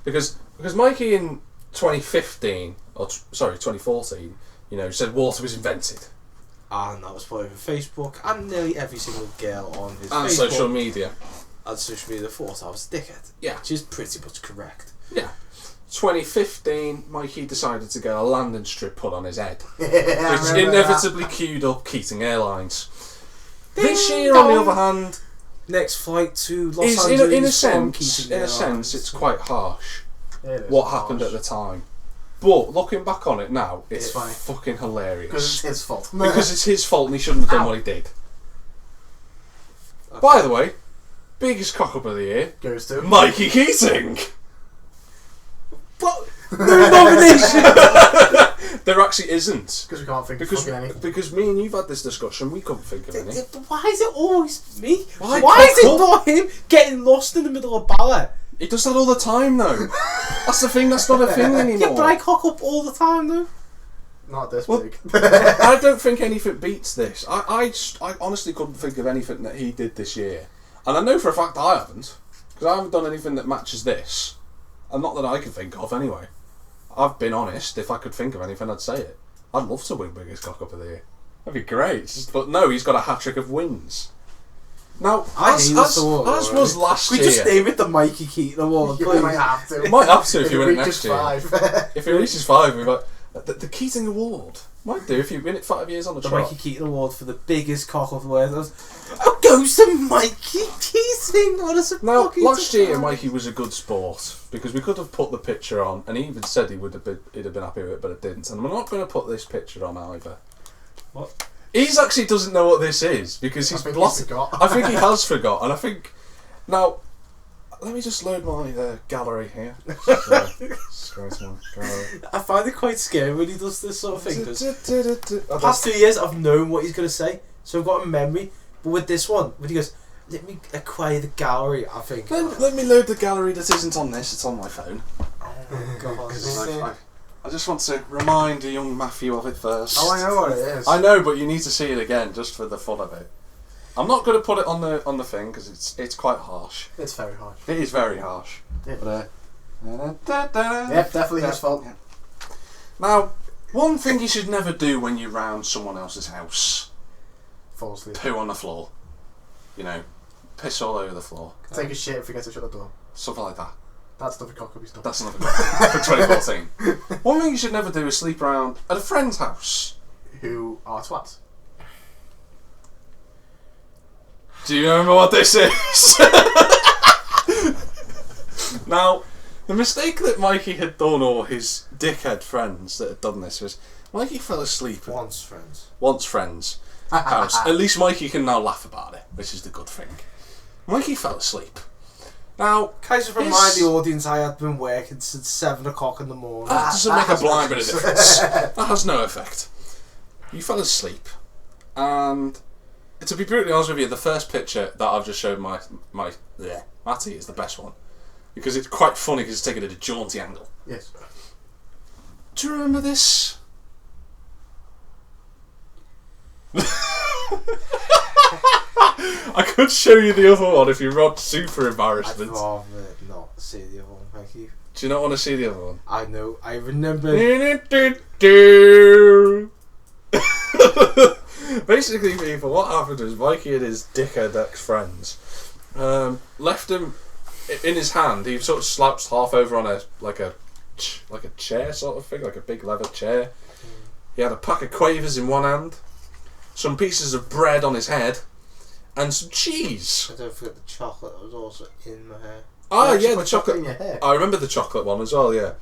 Because Mikey in 2015 or 2014, said water was invented. and that was put over Facebook, and nearly every single girl on his And Facebook social media. and social media thought I was a dickhead. Yeah. Which is pretty much correct. Yeah. 2015, Mikey decided to get a landing strip put on his head, I which remember inevitably queued up Keating Airlines. This year, on the other hand, Next flight to Los is Angeles in from a Keating sense, it's quite harsh that. It is what happened at harsh. the time. But looking back on it now, it's It's funny. fucking Because hilarious. it's his fault. Because it's his fault and he shouldn't have done what he did. Okay. By the way, biggest cock up of the year, Goes to Mikey Keating. What? No nomination! There actually isn't. Because we can't think of fucking anything. Because me and you've had this discussion, we couldn't think of any. Why is it always me? Why is it cock up? not him getting lost in the middle of ballet? He does that all the time though. That's the thing, that's not a thing anymore. Yeah, but I cock up all the time though. Not this Well, big. I don't think anything beats this. I honestly couldn't think of anything that he did this year. And I know for a fact I haven't. Because I haven't done anything that matches this. And not that I can think of anyway. I've been honest, if I could think of anything I'd say it. I'd love to win biggest cock up of the year. That'd be great. But no, he's got a hat-trick of wins. Now, as was last We year... just name it the Mikey Keating Award, You please. might have to. Might have to if you it win it reaches next year. 5. If it reaches 5, we might... The Keating Award. Might do if you win it 5 years on the The trot. Mikey Keating Award for the biggest cock up award. Oh, goes to Mikey Keating! What a Now, fucking last year surprise. Mikey was a good sport because we could have put the picture on, and he even said he'd have been happy with it, but it didn't. And we're not going to put this picture on either. What? He's actually doesn't know what this is because he's I think blotted. he's forgot. I think he has forgot, and I think now. Let me just load my gallery here. I find it quite scary when he does this sort of thing. Because the past 2 years I've known what he's going to say, so I've got a memory. But with this one, when he goes, let me acquire the gallery, I think. Let me load the gallery that isn't on this. It's on my phone. Oh God. I just want to remind young Matthew of it first. Oh, I know what it is. I know, but you need to see it again just for the fun of it. I'm not going to put it on the thing because it's quite harsh. It's very harsh. It is very harsh. Yeah. But, Yep, definitely his fault. Yeah. Now, one thing you should never do when you round someone else's house: Fall asleep. poo on the floor. You know, piss all over the floor. Take a shit and forget to shut the door. Something like that. That's the cock up stuff. That's another good for 2014. One thing you should never do is sleep around at a friend's house. Who are twats. Do you remember what this is? Now, the mistake that Mikey had done, or his dickhead friends that had done this, was Mikey fell asleep at Once friends' house. At least Mikey can now laugh about it, which is the good thing. Mikey fell asleep. Now, Can I just remind the audience I had been working since 7 o'clock in the morning. that doesn't make a blind bit of difference. That has no effect. You fell asleep, and to be brutally honest with you, the first picture that I've just showed Matty is the best one because it's quite funny because it's taken at a jaunty angle. Yes. Do you remember this? I could show you the other one if you're not super I'd embarrassment. rather not see the other one, thank you. Do you not want to see the other one? I know, I remember. Basically, people, what happened was Mikey and his dickhead ex-friends left him in his hand. He sort of slouched half over on a chair sort of thing, like a big leather chair. He had a pack of quavers in one hand, some pieces of bread on his head, and some cheese. I don't forget the chocolate that was also in my hair. Ah, You yeah, the put chocolate in chocolate. your hair. I remember the chocolate one as well, yeah.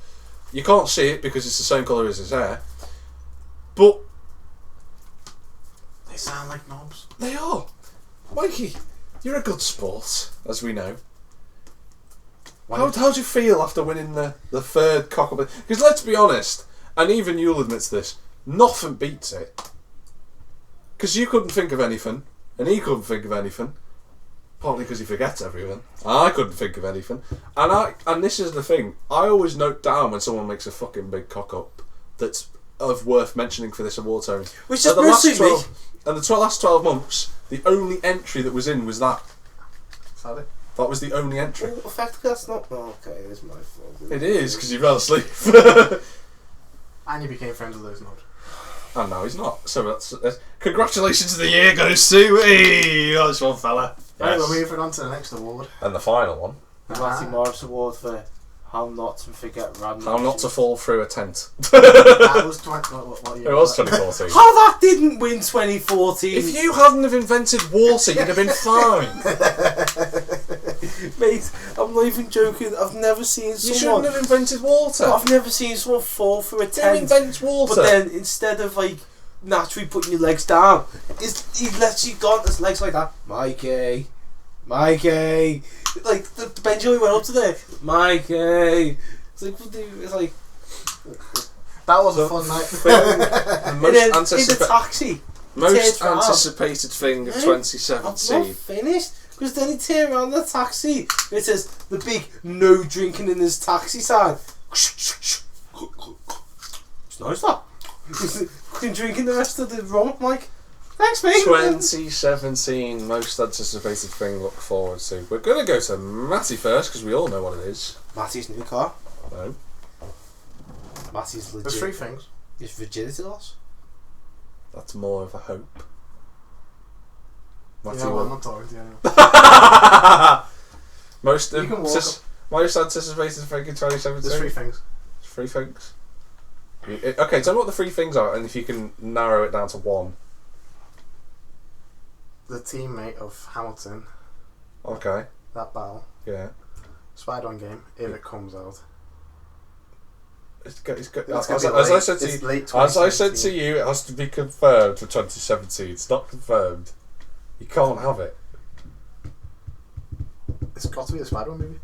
You can't see it because it's the same colour as his hair. But They sound like knobs. they are. Mikey, you're a good sport, as we know. How'd you feel after winning the third cock up? Because let's be honest, and even you'll admit to this, nothing beats it. Because you couldn't think of anything, and he couldn't think of anything. Partly because he forgets everything. I couldn't think of anything. And this is the thing, I always note down when someone makes a fucking big cock up that's of worth mentioning for this award ceremony. Which is mostly me. And the last 12 months, the only entry that was in was that. Sadly. That was the only entry. Well, effectively, that's not. Oh, okay, it's my fault. It is, because you fell asleep. And you became friends with those knobs. And no, he's not. So that's congratulations to the year goes to this one fella. Right, Yes. we're moving on to the next award. And the final one. The Matty Morris Award for how not to forget random. How not to fall through a tent. That was what year It was 2014. How that didn't win 2014. If you hadn't have invented water, you'd have been fine. Mate, I'm not even joking. I've never seen You someone. shouldn't have invented water. I've never seen someone fall through a Who tent. invents water? But then instead of like naturally putting your legs down, he lets you go on his legs like that. Mikey. Like the bench only went up to there. Mikey. It's like what do you, it's like. That was a fun night. The And most, then in the anticipa- taxi. most turns around. anticipated thing of I'm not 2017. finished. Because then he turned around the taxi. It says the big no drinking in his taxi sign. It's nice that. Fucking drinking the rest of the rum. I'm like, thanks mate. 2017 most anticipated thing look forward to. We're going to go to Matty first because we all know what it is. Matty's new car. No. Matty's legit. There's 3 things. His virginity loss. That's more of a hope. Matty I'm will. not talking to you anymore. most, You can walk most anticipated thing in 2017? There's 3 things. 3 things. Okay, tell me what the 3 things are and if you can narrow it down to 1. The teammate of Hamilton, Okay, that battle. yeah. Spider-Man game, if it comes out. It's as gonna I be said to it's you, late as I said 2017. to you, it has to be confirmed for 2017. It's not confirmed. You can't have it. It's got to be the Spider-Man movie.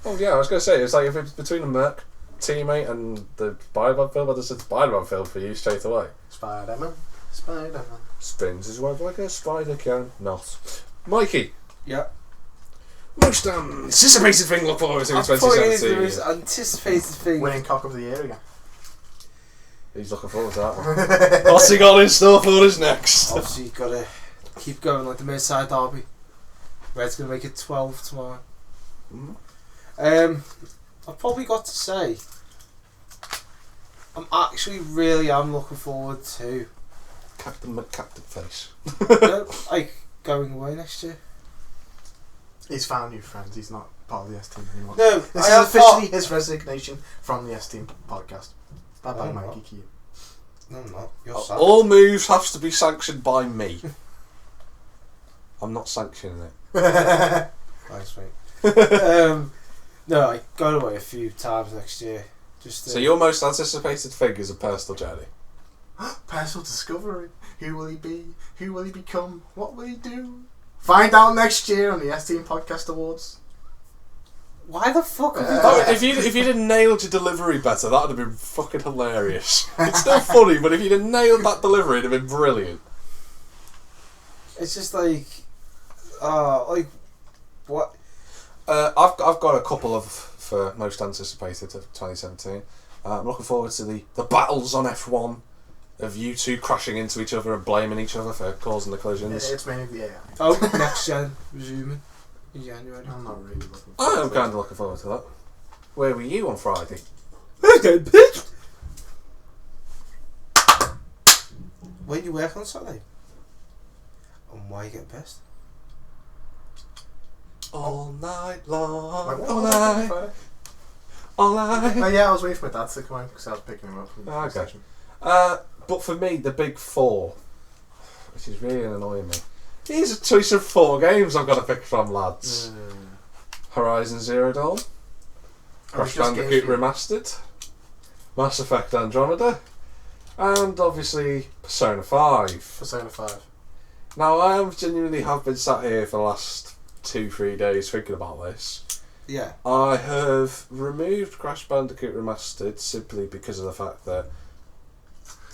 Oh yeah, I was going to say, it's like if it's between a Merc teammate and the Spider-Man film, I just said Spider-Man film for you straight away. Spider-Man. Spins his web like a spider can. Not. Mikey, Yeah. most anticipated thing look forward to in I'm putting it 2017. the most anticipated thing. Winning cock of the year again. He's looking forward to that one. What's he got in store for us next? Obviously, you've got to keep going like the Merseyside derby. Red's going to make it 12 tomorrow. I've probably got to say, I'm looking forward to Captain McCaptain face. like going away next year. He's found new friends. He's not part of the S team anymore. No, This is officially his resignation from the S team podcast. Bye bye, Oh, Mikey what? Keating. No, I'm not. You're sad. All moves have to be sanctioned by me. I'm not sanctioning it. Thanks, mate. No, I go away a few times next year. Just So your most anticipated thing is a personal journey. Personal discovery. Who will he be? Who will he become? What will he do? Find out next year on the S Team Podcast Awards. why the fuck have you Oh, done if you'd have nailed your delivery better, that would have been fucking hilarious. It's still funny, but if you'd have nailed that delivery, it'd have been brilliant. It's just like what? I've got a couple of for most anticipated of 2017. I'm looking forward to the battles on F1 of you two crashing into each other and blaming each other for causing the collisions. It's mainly yeah. Oh, next gen resuming in January. I'm not really looking. I am kind of looking forward to that. Where were you on Friday? When you work on Saturday? And why are you getting pissed? All night long, Like, all what night, Friday? all night. Oh yeah, I was waiting for my dad to come in because I was picking him up from the Okay. station. But for me, the big 4, which is really annoying me. Here's a choice of 4 games I've got to pick from, lads. Horizon Zero Dawn, Crash just Bandicoot games for you. Remastered, Mass Effect Andromeda, and obviously Persona 5. Persona 5. Now, I have genuinely been sat here for the last 2-3 days thinking about this. Yeah. I have removed Crash Bandicoot Remastered simply because of the fact that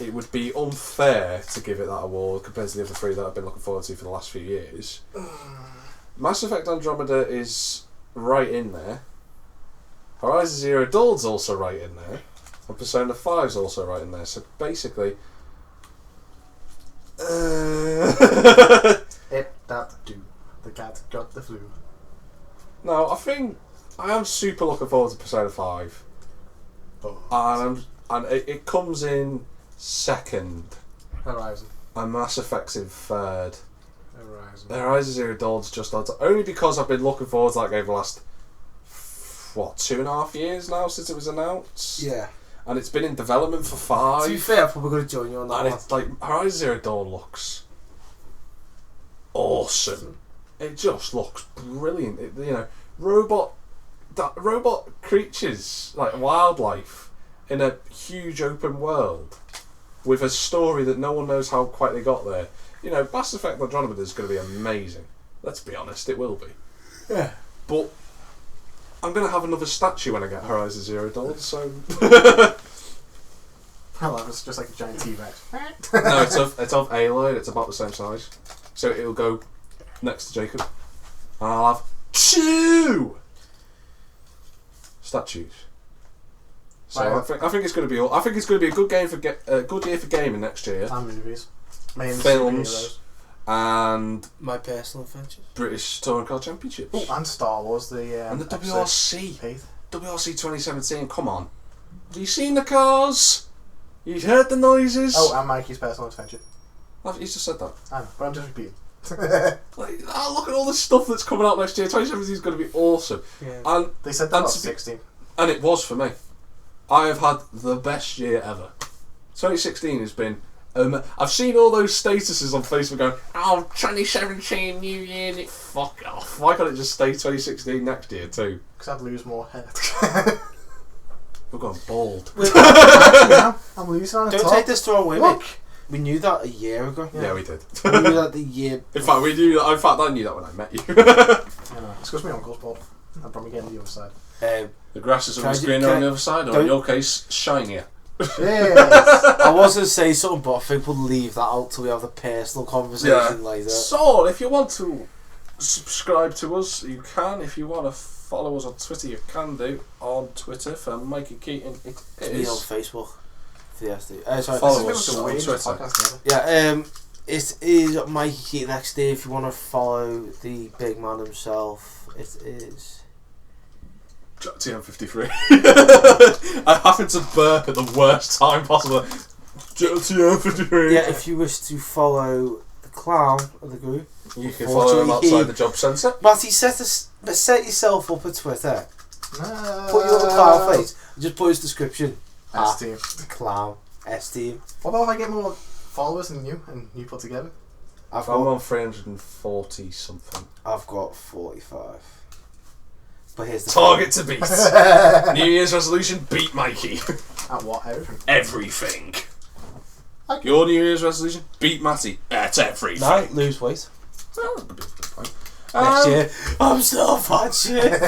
it would be unfair to give it that award compared to the other 3 that I've been looking forward to for the last few years. Mass Effect Andromeda is right in there. Horizon Zero Dawn's also right in there. And Persona 5's also right in there. So basically... It that do. The cat got the flu. No, I think I am super looking forward to Persona 5. Oh. And it comes in second, Horizon. and Mass Effect's in third. Horizon. Horizon Zero Dawn's just on top, only because I've been looking forward to that game for the last 2.5 years now since it was announced. Yeah. And it's been in development for 5. To be fair, I'm probably going to join you on that And one. it's like Horizon Zero Dawn looks awesome. It just looks brilliant. Robot creatures, like wildlife, in a huge open world with a story that no one knows how quite they got there. Mass Effect Andromeda is going to be amazing. Let's be honest, it will be. Yeah. But I'm going to have another statue when I get Horizon Zero Dawn, so... Well, that was just like a giant T-Rex. No, it's of Aloy, it's about the same size. So it'll go next to Jacob. And I'll have 2 statues. So Right. I think it's going to be a good game for good year for gaming next year. And movies. Mainly Films. superheroes. And My personal adventures. British Touring Car Championships. Oh, and Star Wars, And the episode WRC. 8. WRC 2017, come on. Have you seen the cars? You've heard the noises? Oh, and Mikey's personal adventure. He's just said that. I know, but I'm just repeating. Look at all the stuff that's coming out next year. 2017 is going to be awesome. Yeah. And They said that about 16. And it was for me. I have had the best year ever. 2016 has been... I've seen all those statuses on Facebook going, 2017 New Year, fuck off. Why can't it just stay 2016 next year too? Because I'd lose more hair. We're going bald. I'm losing on the Don't top. take this the wrong way, Look. Mick. We knew that a year ago. Yeah, we did. We knew that the year. In fact, we knew that. In fact, I knew that when I met you. It's because my uncle's bald. I'm probably getting the other side. The grass is Can I always ju- greener can on the I- other side, or don't- in your case, shinier. Yes. I was going to say something, but I think we'll leave that out till we have the personal conversation later. So, if you want to subscribe to us, you can. If you want to follow us on Twitter, you can do. On Twitter for Mikey Keating, it Me on is. Facebook. For the SD. Sorry. Follow This us is the on weirdest Twitter. podcast ever. Yeah, it is Mikey Keating XD. If you want to follow the big man himself, it is. TM53. I happened to burp at the worst time possible. TM53. Yeah, if you wish to follow the clown of the group, You can follow him outside the job centre. Matty, set yourself up a Twitter. Put your Put clown face. And just put his description. S-Team. Clown. S-Team. What about if I get more followers than you and you put together? I've I'm got on 340 something. 45. But here's the Target to beat. New Year's resolution: beat Mikey. At what? Everything. Everything. Okay. Your New Year's resolution: beat Matty at everything. No, lose weight. Well, that'd be a good point. Next year, I'm so fat shit.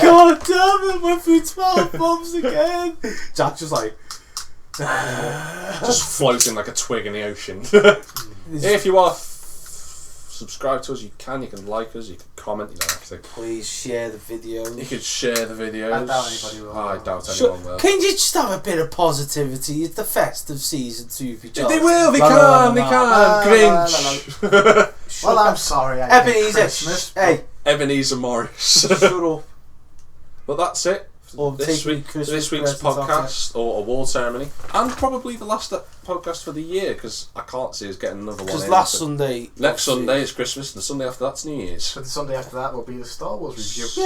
God damn it, went through 12 bumps again. Jack's just like. Just floating like a twig in the ocean. If you want to subscribe to us, you can like us, you can comment, you don't have to. Please share the video. You can share the videos. I doubt anybody will. I doubt Sure. anyone will. Can you just have a bit of positivity? It's the festive season 2 for They will, they can, Grinch. Well, I'm sorry. I hate Ebenezer, Christmas. hey, Ebenezer Morris. shut up. But that's it. Or This take me week, Christmas this week's presents off podcast or award ceremony, and probably the last podcast for the year because I can't see us getting another one. Because in. last Sunday. Next Sunday is Christmas, and the Sunday after that's New Year's. So the Sunday after that will be the Star Wars review. So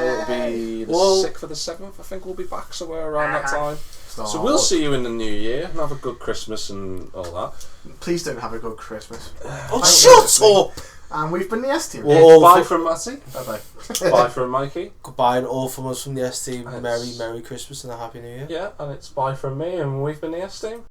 it'll be the 6th or the 7th. I think we'll be back somewhere around that time. So we'll see you in the new year and have a good Christmas and all that. Please don't have a good Christmas. Oh, shut up! And we've been the S-Team. Well, Bye from Matty. Bye-bye. Bye from Mikey. Goodbye and all from us from the S-Team. Yes. Merry Christmas and a Happy New Year. Yeah, and it's bye from me, and we've been the S-Team.